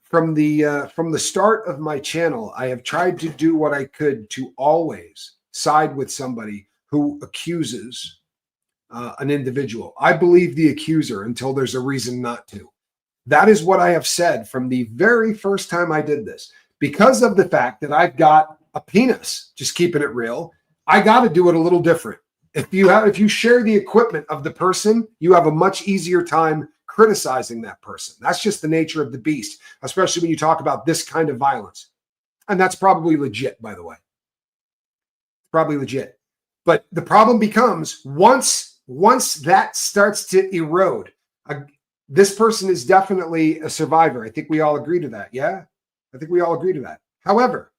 from the start of my channel, I have tried to do what I could to always side with somebody who accuses an individual. I believe the accuser until there's a reason not to. That is what I have said from the very first time I did this. Because of the fact that I've got a penis, just keeping it real, I got to do it a little different. If you share the equipment of the person, you have a much easier time criticizing that person. That's just the nature of the beast, especially when you talk about this kind of violence. And that's probably legit, by the way. Probably legit. But the problem becomes once that starts to erode, this person is definitely a survivor. I think we all agree to that. Yeah, I think we all agree to that. However,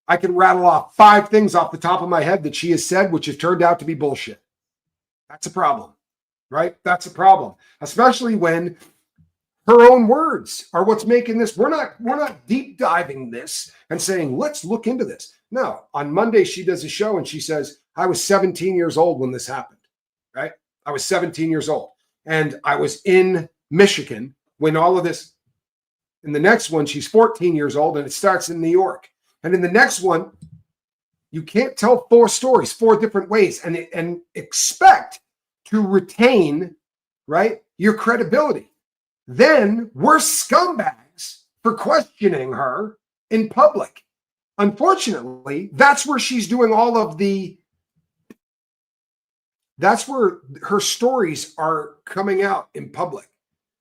I can rattle off 5 things off the top of my head that she has said, which have turned out to be bullshit. That's a problem, right? That's a problem, especially when her own words are what's making this. We're not deep diving this and saying, let's look into this. No, on Monday, she does a show and she says, I was 17 years old when this happened, right? I was 17 years old and I was in Michigan when all of this. In the next one, she's 14 years old and it starts in New York. And in the next one, you can't tell 4 stories 4 different ways and expect to retain, right, your credibility. Then we're scumbags for questioning her in public. Unfortunately, that's where she's doing that's where her stories are coming out in public.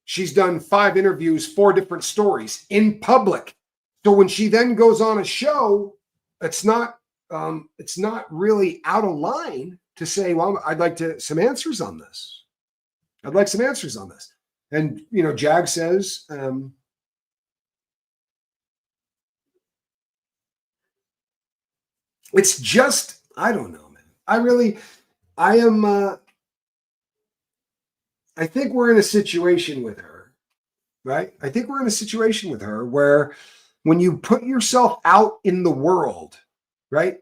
She's done 5 interviews, 4 different stories in public. So when she then goes on a show, it's not really out of line to say, well, I'd like some answers on this. I'd like some answers on this. And, Jag says, it's just, I don't know, man. I think we're in a situation with her, right? I think we're in a situation with her where when you put yourself out in the world, right?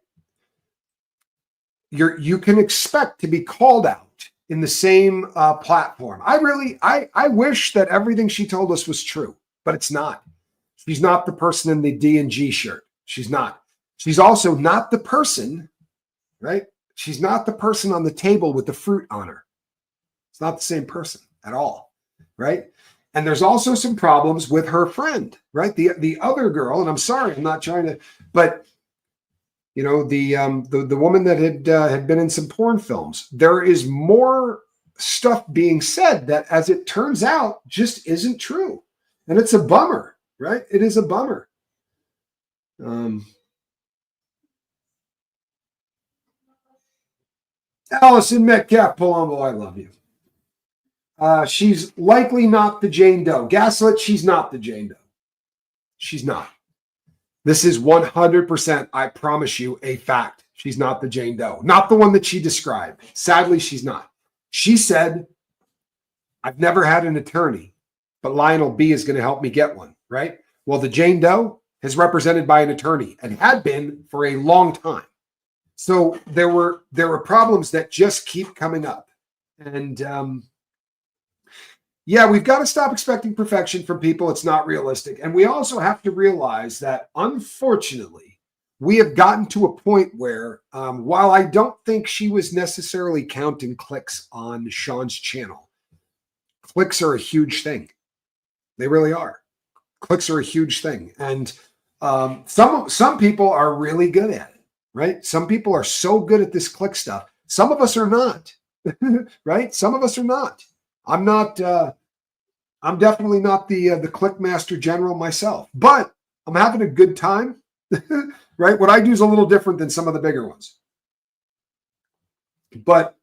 You can expect to be called out in the same platform. I wish that everything she told us was true, but it's not. She's not the person in the D&G shirt. She's not. She's also not the person, right? She's not the person on the table with the fruit on her. It's not the same person at all, right? And there's also some problems with her friend, right? The other girl, and I'm sorry, I'm not trying to, but you know, the woman that had been in some porn films. There is more stuff being said that, as it turns out, just isn't true, and it's a bummer, right? It is a bummer. Allison Metcalf Palumbo, I love you. She's likely not the Jane Doe. Gaslit, she's not the Jane Doe. She's not. This is 100%, I promise you, a fact. She's not the Jane Doe. Not the one that she described. Sadly, she's not. She said, I've never had an attorney, but Lionel B is going to help me get one, right? Well, the Jane Doe is represented by an attorney and had been for a long time. So there were problems that just keep coming up. And yeah, we've got to stop expecting perfection from people. It's not realistic. And we also have to realize that, unfortunately, we have gotten to a point where, while I don't think she was necessarily counting clicks on Sean's channel, clicks are a huge thing. They really are. Clicks are a huge thing. And some people are really good at it, right? Some people are so good at this click stuff. Some of us are not, right? Some of us are not. I'm not. I'm definitely not the click master general myself, but I'm having a good time. Right? What I do is a little different than some of the bigger ones. But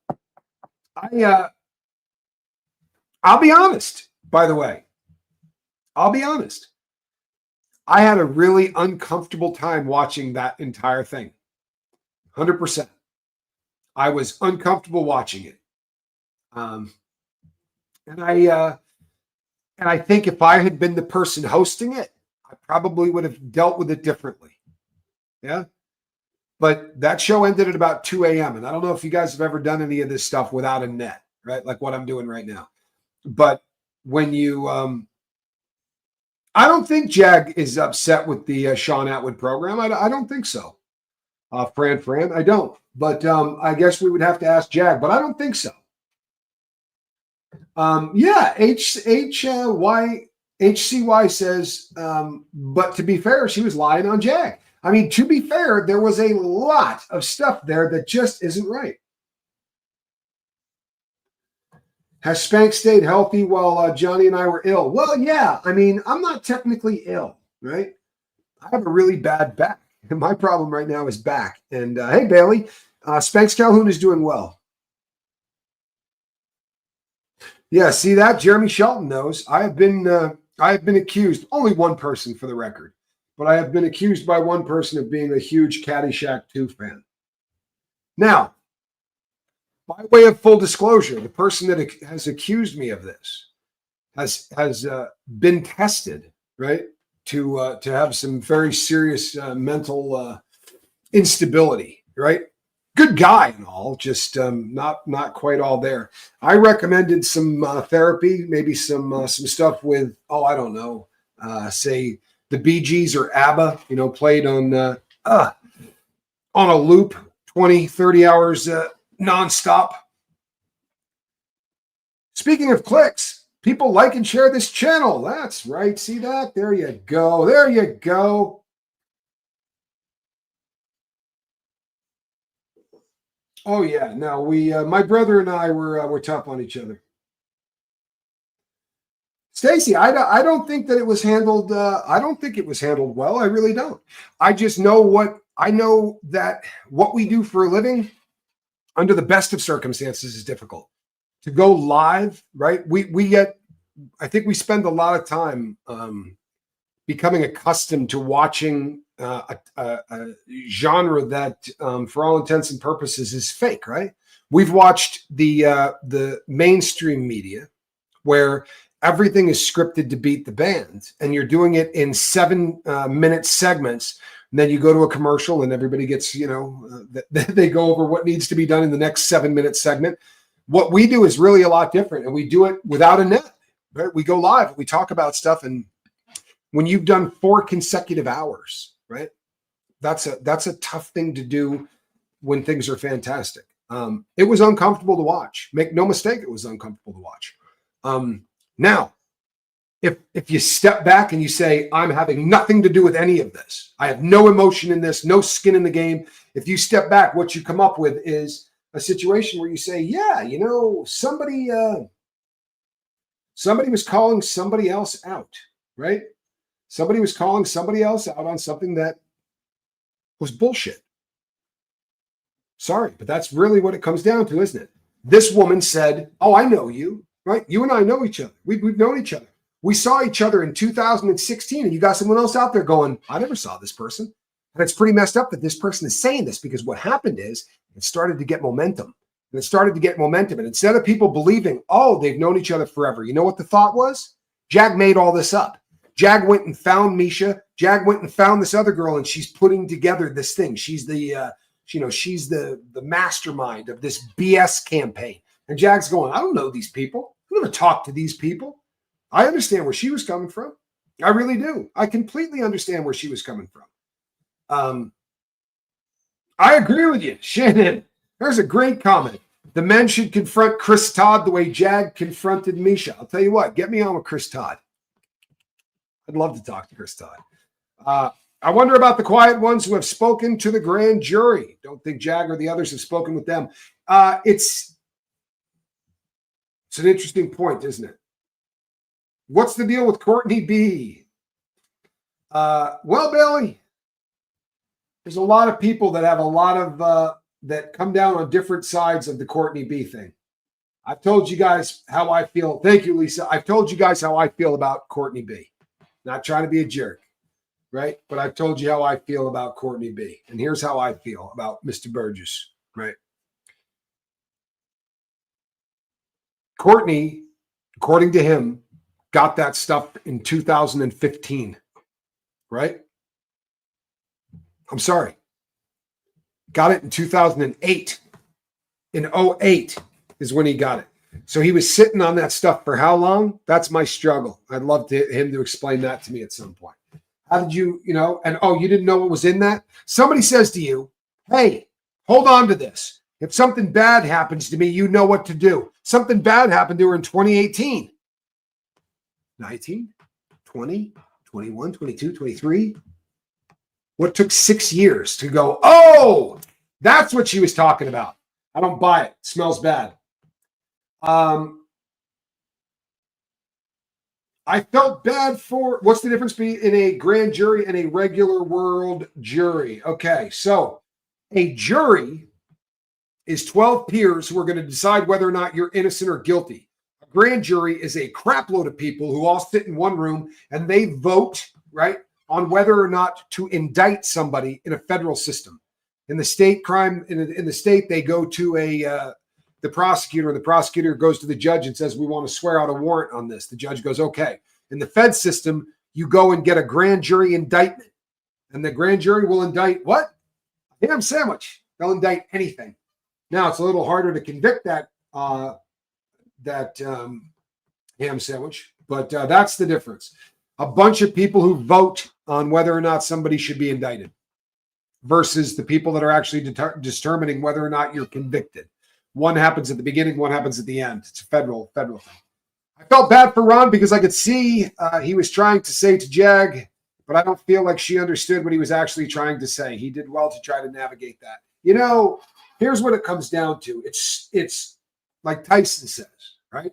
I'll be honest. By the way, I'll be honest. I had a really uncomfortable time watching that entire thing. 100%. I was uncomfortable watching it. And I think if I had been the person hosting it, I probably would have dealt with it differently. Yeah. But that show ended at about 2 a.m. And I don't know if you guys have ever done any of this stuff without a net, right? Like what I'm doing right now. But when you, I don't think Jag is upset with the Sean Atwood program. I don't think so. Fran, I don't. But I guess we would have to ask Jag, but I don't think so. Yeah, HCY says, but to be fair, she was lying on Jag. I mean, to be fair, there was a lot of stuff there that just isn't right. Has Spank stayed healthy while Johnny and I were ill? Well, yeah. I mean, I'm not technically ill, right? I have a really bad back. And my problem right now is back. And hey, Bailey, Spanx Calhoun is doing well. Yeah, see that? Jeremy Shelton knows. I have been accused, only one person for the record, but I have been accused by one person of being a huge Caddyshack 2 fan. Now, by way of full disclosure, the person that has accused me of this has been tested, right, to have some very serious mental instability, right? Good guy and all, just not quite all there. I recommended some therapy, maybe some stuff with, I don't know, say the Bee Gees or ABBA, played on a loop, 20, 30 hours nonstop. Speaking of clicks, people like and share this channel. That's right. See that? There you go. There you go. Oh yeah, no, we, my brother and I were tough on each other. Stacy, I don't think that it was handled. I don't think it was handled well. I really don't. I just know that what we do for a living, under the best of circumstances, is difficult. To go live, right? I think we spend a lot of time becoming accustomed to watching a genre that, for all intents and purposes, is fake, right? We've watched the mainstream media where everything is scripted to beat the band, and you're doing it in 7-minute segments. And then you go to a commercial and everybody gets, they go over what needs to be done in the next 7-minute segment. What we do is really a lot different, and we do it without a net. Right? We go live and we talk about stuff. And when you've done 4 consecutive hours, right, that's a tough thing to do when things are fantastic. It was uncomfortable to watch. Make no mistake, it was uncomfortable to watch. Now, if you step back and you say, I'm having nothing to do with any of this, I have no emotion in this, no skin in the game. If you step back, what you come up with is a situation where you say, yeah, somebody was calling somebody else out, right? Somebody was calling somebody else out on something that was bullshit. Sorry, but that's really what it comes down to, isn't it? This woman said, oh, I know you, right? You and I know each other. We've known each other. We saw each other in 2016, and you got someone else out there going, I never saw this person. And it's pretty messed up that this person is saying this, because what happened is it started to get momentum. And it started to get momentum. And instead of people believing, oh, they've known each other forever, you know what the thought was? Jag made all this up. Jag went and found Misha. Jag went and found this other girl, and she's putting together this thing. She's the she's the mastermind of this BS campaign. And Jag's going, I don't know these people. I'm going to talk to these people. I understand where she was coming from. I really do. I completely understand where she was coming from. I agree with you, Shannon. There's a great comment. The men should confront Chris Todd the way Jag confronted Misha. I'll tell you what, get me on with Chris Todd. I'd love to talk to Chris Todd. I wonder about the quiet ones who have spoken to the grand jury. Don't think Jag or the others have spoken with them. It's an interesting point, isn't it? What's the deal with Courtney B? Well, Bailey, there's a lot of people that have a lot of that come down on different sides of the Courtney B thing. I've told you guys how I feel. Thank you, Lisa. I've told you guys how I feel about Courtney B. Not trying to be a jerk, right? But I've told you how I feel about Courtney B. And here's how I feel about Mr. Burgess, right? Courtney, according to him, got that stuff in 2015, right? I'm sorry. Got it in 2008. In 2008 is when he got it. So he was sitting on that stuff for how long? That's my struggle. I'd love him to explain that to me at some point. How did you didn't know what was in that? Somebody says to you, hey, hold on to this. If something bad happens to me, you know what to do. Something bad happened to her in 2018. 19, 20, 21, 22, 23. What took 6 years to go, oh, that's what she was talking about. I don't buy it. It smells bad. I felt bad for, what's the difference between a grand jury and a regular world jury? Okay, so a jury is 12 peers who are going to decide whether or not you're innocent or guilty. A grand jury is a crap load of people who all sit in one room and they vote, right, on whether or not to indict somebody in a federal system. In the state crime, in the state, they go to the prosecutor, and the prosecutor goes to the judge and says, we want to swear out a warrant on this. The judge goes, okay. In the Fed system, you go and get a grand jury indictment, and the grand jury will indict what? A ham sandwich. They'll indict anything. Now, it's a little harder to convict that ham sandwich, but that's the difference. A bunch of people who vote on whether or not somebody should be indicted versus the people that are actually determining whether or not you're convicted. One happens at the beginning, one happens at the end. It's a federal thing. I felt bad for Ron because I could see he was trying to say to Jag, but I don't feel like she understood what he was actually trying to say. He did well to try to navigate that. You know, here's what it comes down to. It's like Tyson says, right?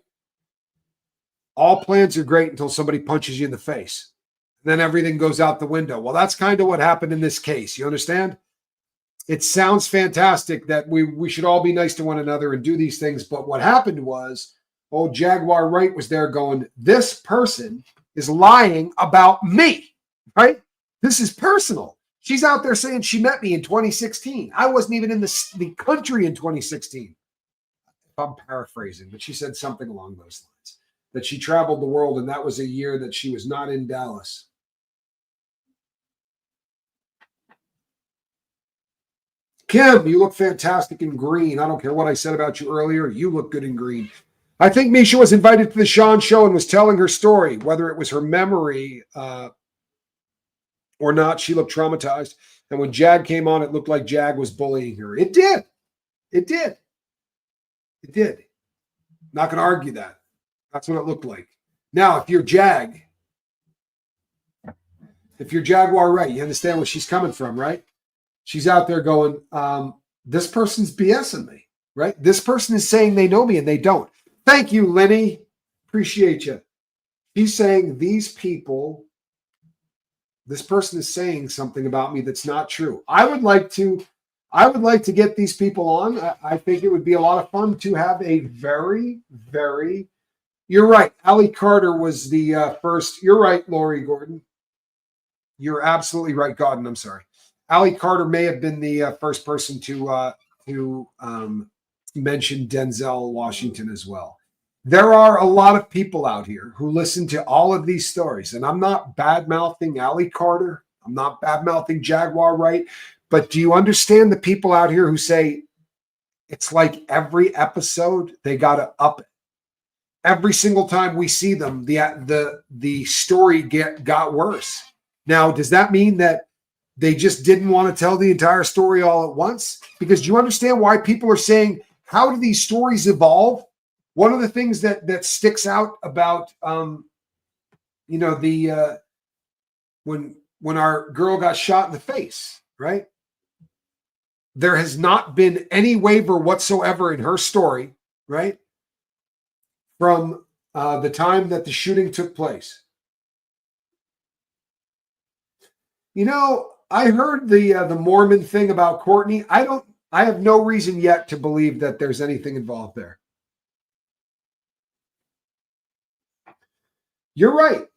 All plans are great until somebody punches you in the face. Then everything goes out the window. Well, that's kind of what happened in this case. You understand? It sounds fantastic that we should all be nice to one another and do these things. But what happened was, old Jaguar Wright was there going, this person is lying about me, right? This is personal. She's out there saying she met me in 2016. I wasn't even in the country in 2016. I'm paraphrasing, but she said something along those lines. that she traveled the world, and that was a year that she was not in Dallas. Kim, you look fantastic in green. I don't care what I said about you earlier. You look good in green. I think Misha was invited to the Sean show and was telling her story, whether it was her memory or not. She looked traumatized. And when Jag came on, it looked like Jag was bullying her. It did. It did. It did. Not going to argue that. That's what it looked like. Now, if you're Jag, if you're Jaguar, right, you understand where she's coming from, right? She's out there going, this person's BSing me, right? This person is saying they know me and they don't. Thank you, Lenny. Appreciate you. She's saying these people, this person is saying something about me that's not true. I would like to get these people on. I think it would be a lot of fun to have a very, very, you're right. Allie Carter was the first. You're right, Lori Gordon. You're absolutely right, Gordon. I'm sorry. Allie Carter may have been the first person to mention Denzel Washington as well. There are a lot of people out here who listen to all of these stories, and I'm not bad-mouthing Allie Carter. I'm not bad-mouthing Jaguar Wright, but do you understand the people out here who say it's like every episode they got to up it? Every single time we see them, the story got worse. Now, does that mean that they just didn't want to tell the entire story all at once? Because do you understand why people are saying, how do these stories evolve? One of the things that sticks out about, when our girl got shot in the face, right? There has not been any waiver whatsoever in her story, right? From the time that the shooting took place. You know, I heard the Mormon thing about Courtney. I have no reason yet to believe that there's anything involved there. You're right.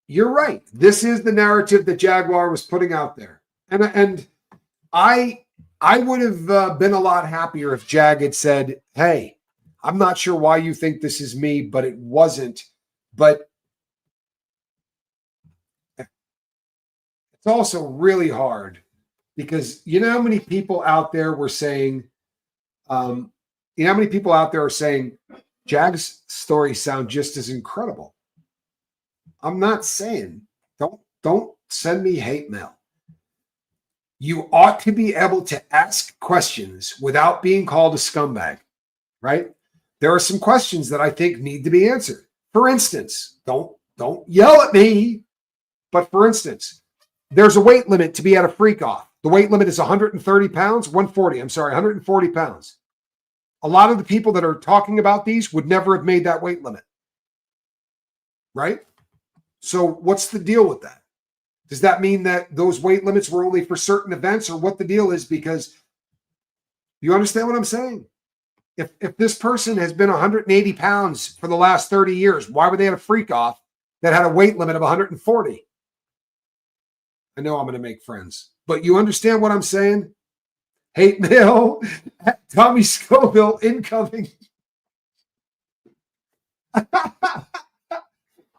You're right. This is the narrative that Jaguar was putting out there. And I would have been a lot happier if Jag had said, hey, I'm not sure why you think this is me, but it wasn't. But it's also really hard because you know how many people out there were saying, Jag's stories sound just as incredible. I'm not saying, don't send me hate mail. You ought to be able to ask questions without being called a scumbag, right? There are some questions that I think need to be answered. For instance, don't yell at me, but for instance, there's a weight limit to be at a freak off. The weight limit is 140 pounds. A lot of the people that are talking about these would never have made that weight limit, right? So what's the deal with that? Does that mean that those weight limits were only for certain events or what the deal is? Because you understand what I'm saying? If this person has been 180 pounds for the last 30 years, why would they have a freak off that had a weight limit of 140? I know I'm going to make friends, but you understand what I'm saying? Hate mail, Tommy Scoville incoming.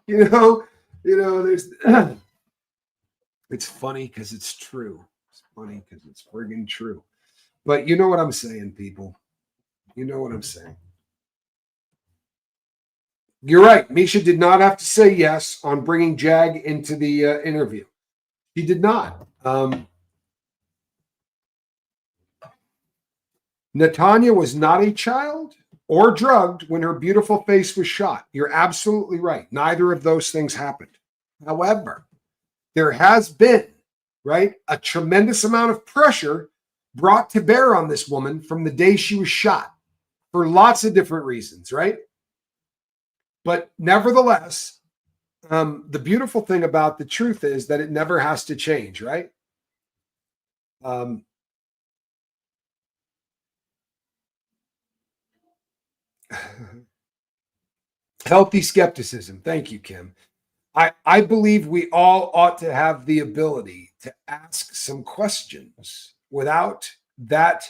There's it's funny because it's true. It's funny because it's friggin' true. But you know what I'm saying, people. You know what I'm saying. You're right. Misha did not have to say yes on bringing Jag into the interview. He did not. Natanya was not a child or drugged when her beautiful face was shot. You're absolutely right. Neither of those things happened. However, there has been, right, a tremendous amount of pressure brought to bear on this woman from the day she was shot for lots of different reasons, right? But nevertheless, the beautiful thing about the truth is that it never has to change, right? Healthy skepticism. Thank you, Kim. I believe we all ought to have the ability to ask some questions without that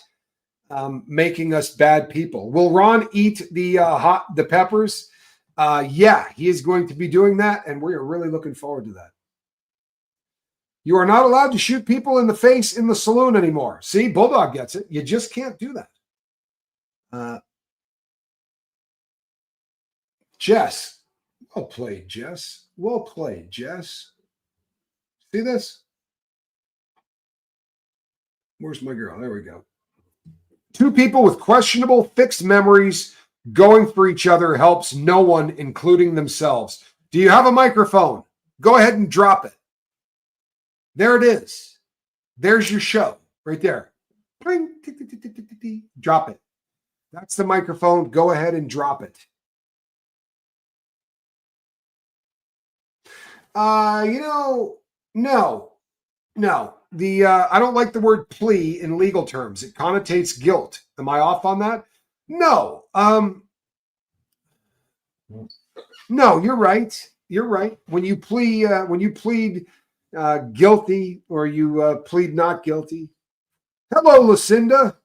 making us bad people. Will Ron eat the peppers? Yeah, he is going to be doing that, and we are really looking forward to that. You are not allowed to shoot people in the face in the saloon anymore. See, Bulldog gets it. You just can't do that. Jess. Well played, Jess. Well played, Jess. See this? Where's my girl? There we go. Two people with questionable fixed memories going for each other helps no one, including themselves. Do you have a microphone? Go ahead and drop it. There it is. There's your show right there. Drop it. That's the microphone. Go ahead and drop it. No. I don't like the word plea in legal terms. It connotates guilt. Am I off on that? No. No, you're right. You're right. When you plead guilty or you plead not guilty. Hello, Lucinda.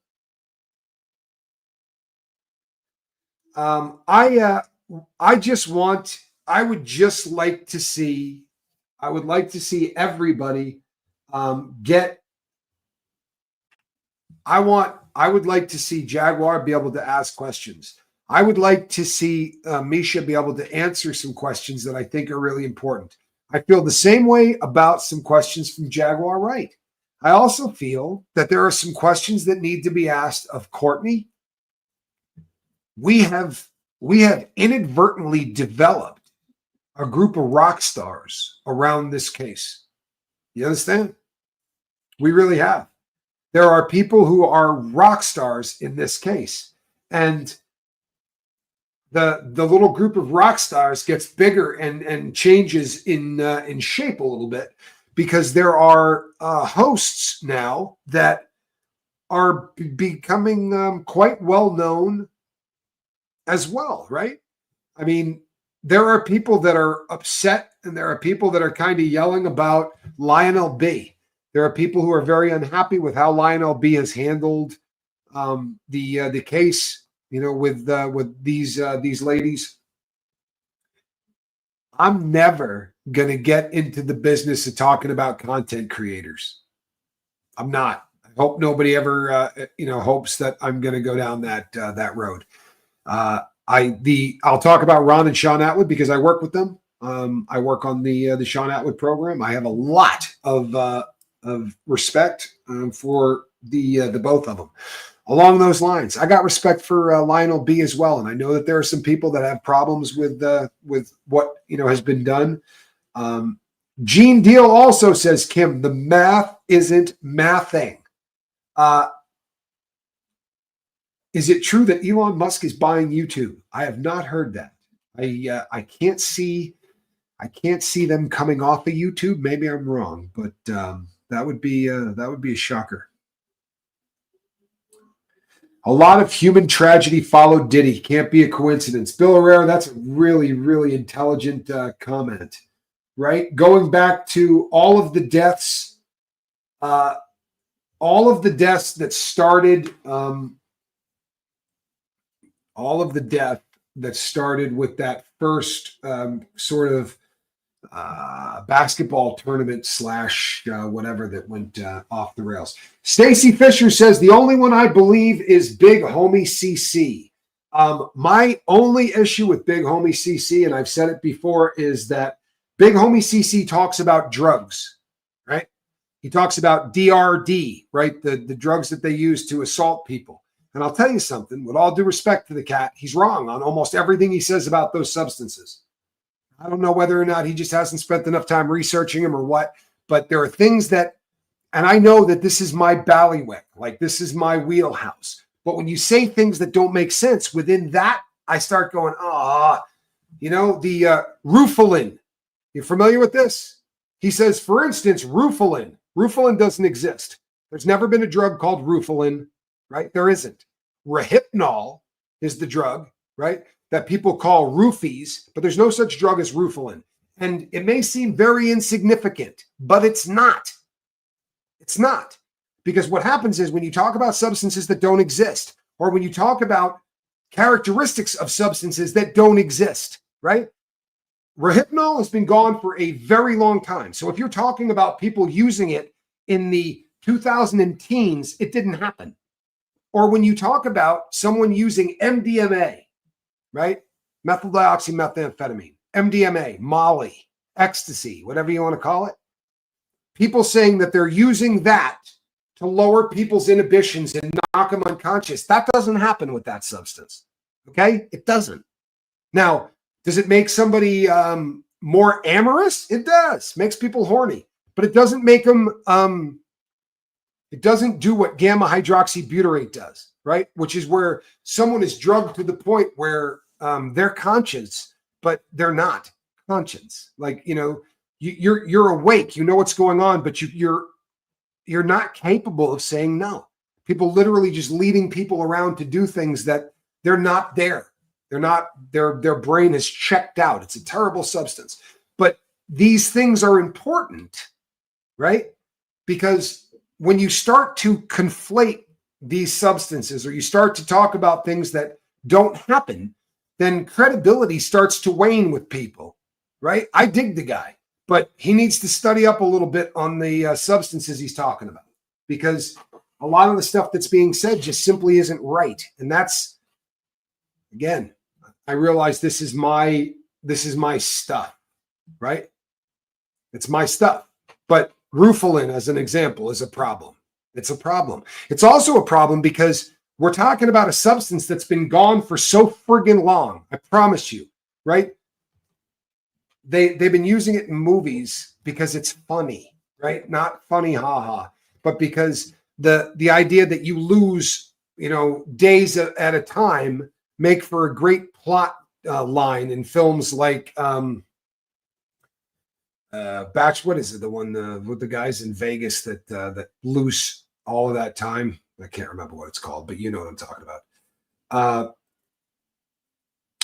I would like to see everybody I would like to see Jaguar be able to ask questions. I would like to see Misha be able to answer some questions that I think are really important. I feel the same way about some questions from Jaguar Wright. I also feel that there are some questions that need to be asked of Courtney. We have inadvertently developed a group of rock stars around this case. You understand? We really have. There are people who are rock stars in this case. And the little group of rock stars gets bigger and changes in shape a little bit because there are hosts now that are becoming quite well known as well, right? I mean, there are people that are upset and there are people that are kind of yelling about Lionel B. There are people who are very unhappy with how Lionel B has handled the case, with these ladies. I'm never going to get into the business of talking about content creators. I'm not. I hope nobody ever hopes that I'm going to go down that road. I'll talk about Ron and Sean Atwood because I work with them. I work on the Sean Atwood program. I have a lot of respect for the both of them. Along those lines, I got respect for Lionel B as well, and I know that there are some people that have problems with what has been done. Gene Deal also says, Kim, the math isn't mathing. Is it true that Elon Musk is buying YouTube? I have not heard that. I can't see them coming off of YouTube. Maybe I'm wrong, but that would be a shocker. A lot of human tragedy followed Diddy. Can't be a coincidence. Bill Herrera, that's a really, really intelligent comment, right? Going back to all of the deaths that started, all of the death that started with that first sort of basketball tournament / whatever that went off the rails. Stacy Fisher says the only one I believe is Big Homie CC. My only issue with Big Homie CC, and I've said it before, is that Big Homie CC talks about drugs, right? He talks about DRD, right? The drugs that they use to assault people. And I'll tell you something, with all due respect to the cat, he's wrong on almost everything he says about those substances. I don't know whether or not he just hasn't spent enough time researching them or what, but there are things that, and I know that this is my ballywick, like this is my wheelhouse. But when you say things that don't make sense within that, I start going, the Rufalin. You familiar with this? He says, for instance, Rufalin. Rufalin doesn't exist. There's never been a drug called Rufalin, right? There isn't. Rohypnol is the drug, right? That people call roofies, but there's no such drug as Rufalin. And it may seem very insignificant, but it's not. It's not. Because what happens is when you talk about substances that don't exist, or when you talk about characteristics of substances that don't exist, right? Rohypnol has been gone for a very long time. So if you're talking about people using it in the 2010s, it didn't happen. Or when you talk about someone using MDMA, right? Methyl-dioxymethamphetamine, MDMA, Molly, ecstasy, whatever you want to call it. People saying that they're using that to lower people's inhibitions and knock them unconscious. That doesn't happen with that substance. Okay? It doesn't. Now, does it make somebody more amorous? It does. Makes people horny. But it doesn't make them, it doesn't do what gamma hydroxybutyrate does, right? Which is where someone is drugged to the point where they're conscious, but they're not conscious. Like, you know, you're awake, you know what's going on, but you're not capable of saying no. People literally just leading people around to do things that they're not there. They're not, their brain is checked out. It's a terrible substance. But these things are important, right? Because when you start to conflate these substances, or you start to talk about things that don't happen, then credibility starts to wane with people, right? I dig the guy, but he needs to study up a little bit on the substances he's talking about, because a lot of the stuff that's being said just simply isn't right. And that's, again, I realize this is my stuff, right? It's my stuff. But Rufalin, as an example, is a problem. It's a problem. It's also a problem because we're talking about a substance that's been gone for so friggin' long. I promise you, right? They've been using it in movies because it's funny, right? Not funny, haha, but because the idea that you lose, you know, days at a time make for a great plot line in films like Batch. What is it? The one with the guys in Vegas that lose all of that time. I can't remember what it's called, but you know what I'm talking about.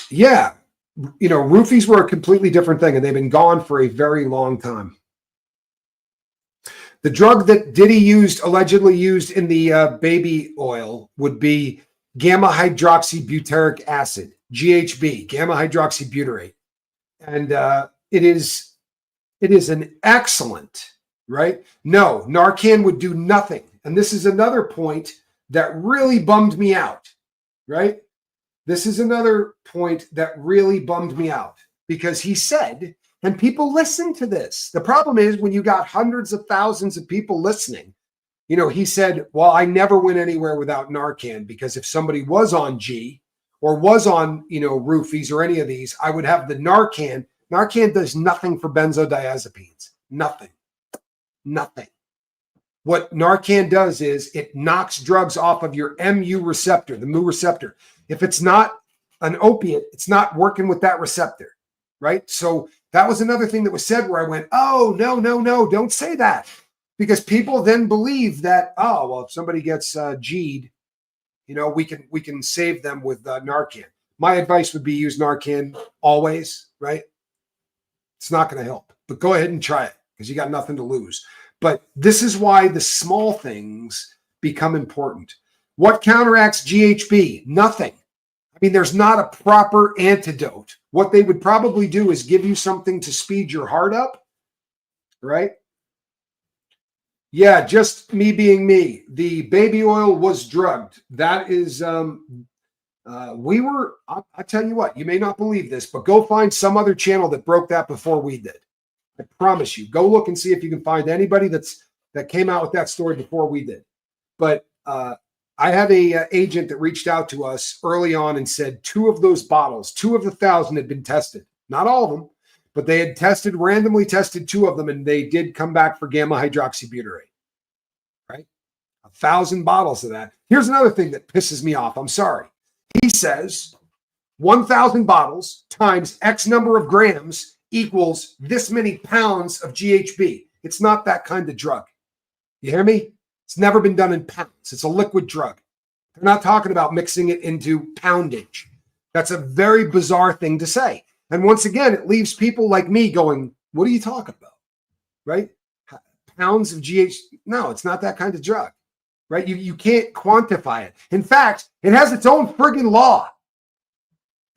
Yeah, you know, roofies were a completely different thing, and they've been gone for a very long time. The drug that Diddy allegedly used in the baby oil would be gamma hydroxybutyric acid, GHB, gamma hydroxybutyrate. And it is an excellent, right? No, Narcan would do nothing. And this is another point that really bummed me out, right? This is another point that really bummed me out, because he said, and people listen to this. The problem is when you got hundreds of thousands of people listening, you know, he said, well, I never went anywhere without Narcan, because if somebody was on G or was on, you know, roofies or any of these, I would have the Narcan. Narcan does nothing for benzodiazepines. Nothing. What Narcan does is it knocks drugs off of your MU receptor, the mu receptor. If it's not an opiate, it's not working with that receptor, right? So that was another thing that was said where I went, oh, no, don't say that. Because people then believe that, oh, well, if somebody gets G'd, you know, we can save them with Narcan. My advice would be use Narcan always, right? It's not going to help, but go ahead and try it because you got nothing to lose. But this is why the small things become important. What counteracts GHB? Nothing. I mean, there's not a proper antidote. What they would probably do is give you something to speed your heart up, right? Yeah, just me being me. The baby oil was drugged. That is, I tell you what, you may not believe this, but go find some other channel that broke that before we did. I promise you. Go look and see if you can find anybody that came out with that story before we did. But I had a agent that reached out to us early on and said 2 of those bottles, 2 of the 1,000 had been tested. Not all of them, but they had randomly tested 2 of them, and they did come back for gamma hydroxybutyrate, right? 1,000 bottles of that. Here's another thing that pisses me off. I'm sorry. He says 1,000 bottles times X number of grams equals this many pounds of GHB. It's not that kind of drug. You hear me? It's never been done in pounds. It's a liquid drug. They're not talking about mixing it into poundage. That's a very bizarre thing to say. And once again, it leaves people like me going, what are you talking about? Right? Pounds of GHB. No, it's not that kind of drug. Right? You can't quantify it. In fact, it has its own friggin' law.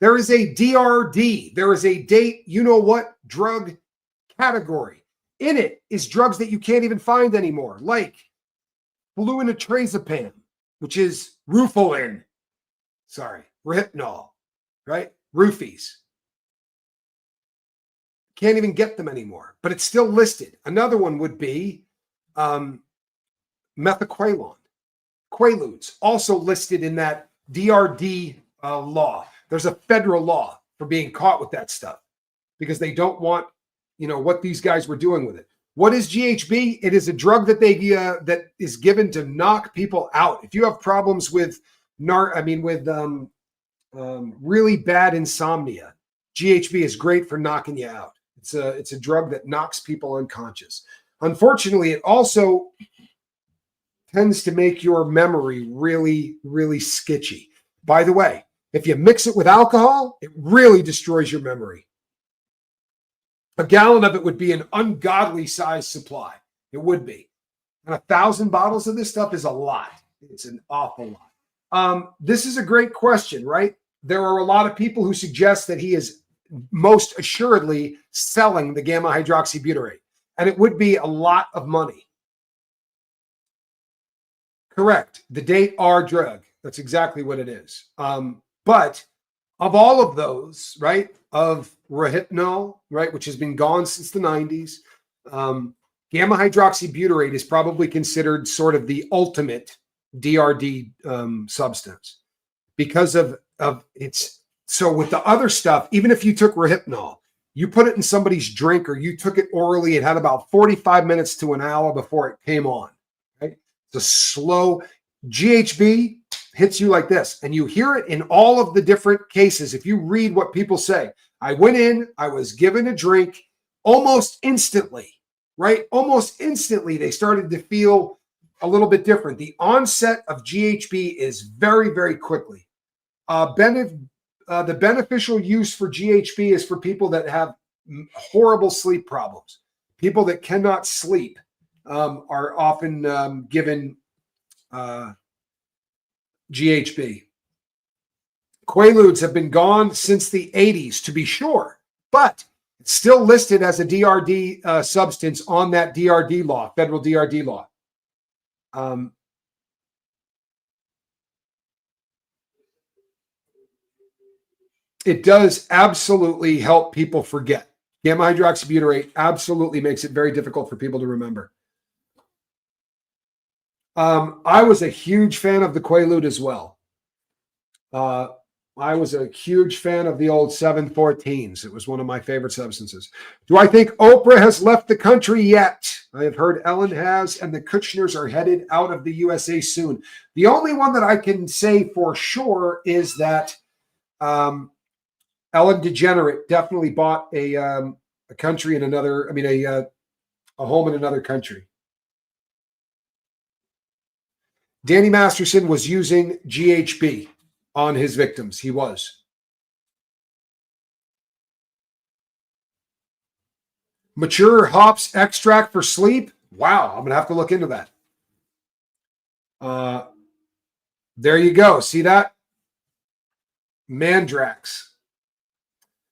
There is a DRD. There is a date, you know what, drug category. In it is drugs that you can't even find anymore, like fluinitrazepam, which is Rufalin. Sorry, Rohypnol, right? Roofies. Can't even get them anymore, but it's still listed. Another one would be methaqualone, Quaaludes, also listed in that DRD law. There's a federal law for being caught with that stuff because they don't want, what these guys were doing with it. What is GHB? It is a drug that that is given to knock people out. If you have problems with really bad insomnia, GHB is great for knocking you out. It's a drug that knocks people unconscious. Unfortunately, it also tends to make your memory really, really sketchy. By the way, if you mix it with alcohol, it really destroys your memory. A gallon of it would be an ungodly size supply. It would be. And 1,000 bottles of this stuff is a lot. It's an awful lot. This is a great question, right? There are a lot of people who suggest that he is most assuredly selling the gamma hydroxybutyrate, and it would be a lot of money. Correct. The date R drug. That's exactly what it is. But of all of those, right, of Rohypnol, right, which has been gone since the 90s, gamma hydroxybutyrate is probably considered sort of the ultimate DRD substance because of its. So with the other stuff, even if you took Rohypnol, you put it in somebody's drink or you took it orally, it had about 45 minutes to an hour before it came on. Right? It's a slow. GHB hits you like this, and you hear it in all of the different cases. If you read what people say, I went in, I was given a drink almost instantly, right? Almost instantly, they started to feel a little bit different. The onset of GHB is very, very quickly. The beneficial use for GHB is for people that have horrible sleep problems. People that cannot sleep are often given GHB. Quaaludes have been gone since the 80s, to be sure, but it's still listed as a DRD substance on that DRD law, federal DRD law. It does absolutely help people forget. Gamma hydroxybutyrate absolutely makes it very difficult for people to remember. I was a huge fan of the Quaalude as well. I was a huge fan of the old 714s. It was one of my favorite substances. Do I think Oprah has left the country yet? I have heard Ellen has, and the Kuchners are headed out of the USA soon. The only one that I can say for sure is that Ellen DeGenerate definitely bought a country in another, a home in another country. Danny Masterson was using GHB on his victims. He was. Mature hops extract for sleep. Wow, I'm going to have to look into that. There you go. See that? Mandrax.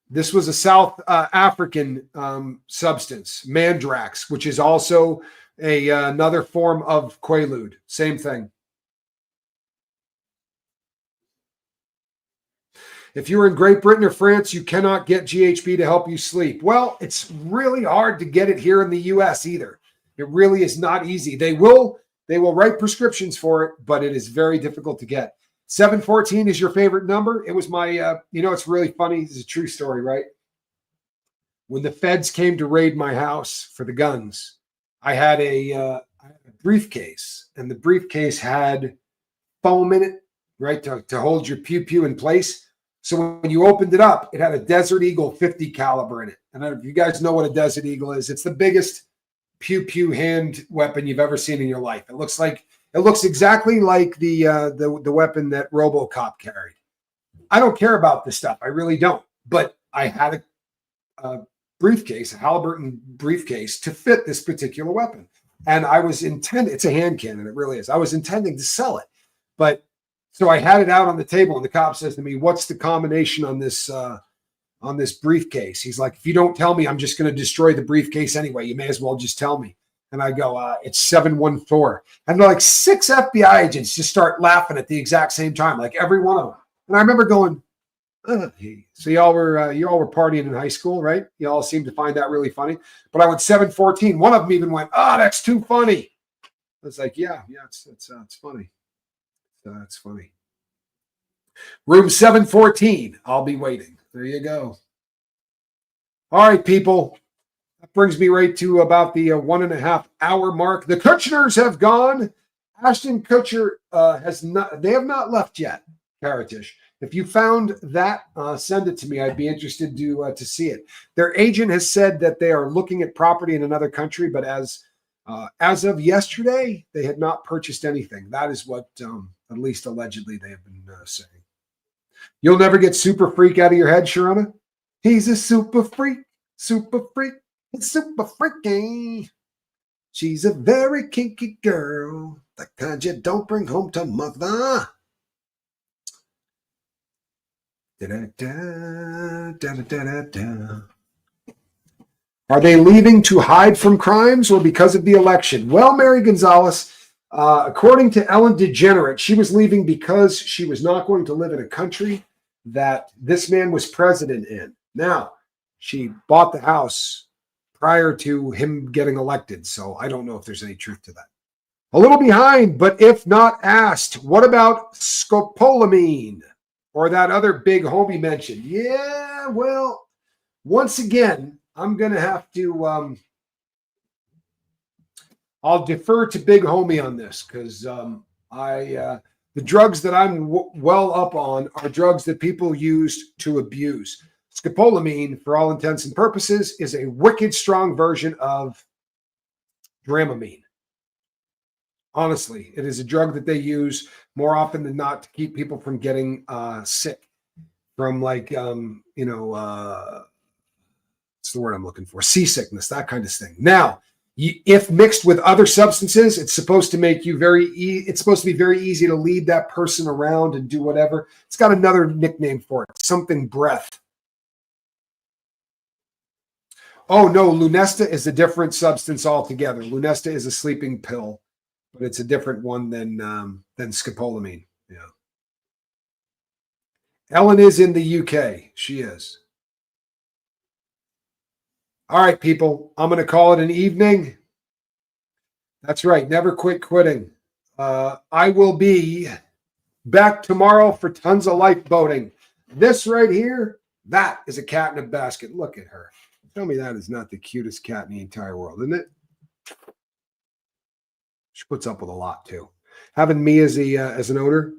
This was a South African substance, Mandrax, which is also another form of Quaalude. Same thing. If you're in Great Britain or France, you cannot get GHB to help you sleep. Well, it's really hard to get it here in the US either. It really is not easy. They will write prescriptions for it, but it is very difficult to get. 714 is your favorite number. It was my, it's really funny. It's a true story, right? When the feds came to raid my house for the guns, I had a briefcase, and the briefcase had foam in it, right, to hold your pew-pew in place. So when you opened it up, it had a Desert Eagle 50 caliber in it. And if you guys know what a Desert Eagle is, it's the biggest pew-pew hand weapon you've ever seen in your life. It looks exactly like the weapon that RoboCop carried. I don't care about this stuff. I really don't. But I had a briefcase, a Halliburton briefcase, to fit this particular weapon. And I was intending, it's a hand cannon, it really is. I was intending to sell it. But So I had it out on the table, and the cop says to me, "What's the combination on this briefcase?" He's like, "If you don't tell me, I'm just going to destroy the briefcase anyway. You may as well just tell me." And I go, "It's 714." And they're like 6 FBI agents just start laughing at the exact same time, like every one of them. And I remember going, hey. So you all were partying in high school, right? You all seemed to find that really funny. But I went 714. One of them even went, "Oh, that's too funny." I was like, yeah, it's funny. That's funny. Room 714. I'll be waiting. There you go. All right, people. That brings me right to about the 1.5 hour mark. The Kutchners have gone. Ashton Kutcher they have not left yet, Karatish. If you found that, send it to me. I'd be interested to see it. Their agent has said that they are looking at property in another country, but as of yesterday, they had not purchased anything. That is what, at least allegedly, they have been saying. You'll never get super freak out of your head, Sharona? He's a super freak, it's super freaky. She's a very kinky girl, the kind you don't bring home to mother. Da-da-da-da-da-da-da. Are they leaving to hide from crimes or because of the election? Well, Mary Gonzalez, according to Ellen DeGenerate, she was leaving because she was not going to live in a country that this man was president in. Now, she bought the house prior to him getting elected, so I don't know if there's any truth to that. A little behind, but if not asked, what about scopolamine or that other big homie mentioned? Yeah, well, once again, I'm going to have to, I'll defer to Big Homie on this because the drugs that I'm well up on are drugs that people use to abuse. Scopolamine, for all intents and purposes, is a wicked strong version of Dramamine. Honestly, it is a drug that they use more often than not to keep people from getting sick from what's the word I'm looking for? Seasickness, that kind of thing. Now, if mixed with other substances, it's supposed to make you it's supposed to be very easy to lead that person around and do whatever. It's got another nickname for it, something breath. Oh, no, Lunesta is a different substance altogether. Lunesta is a sleeping pill, but it's a different one than scopolamine. Yeah. Ellen is in the UK. She is. All right, people, I'm going to call it an evening. That's right. Never quit quitting. I will be back tomorrow for tons of life boating. This right here, that is a cat in a basket. Look at her. Tell me that is not the cutest cat in the entire world, isn't it? She puts up with a lot too. Having me as an owner,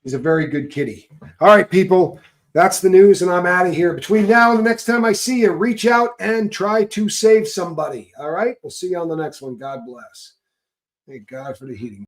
she's a very good kitty. All right, people. That's the news, and I'm out of here. Between now and the next time I see you, reach out and try to save somebody. All right? We'll see you on the next one. God bless. Thank God for the heating.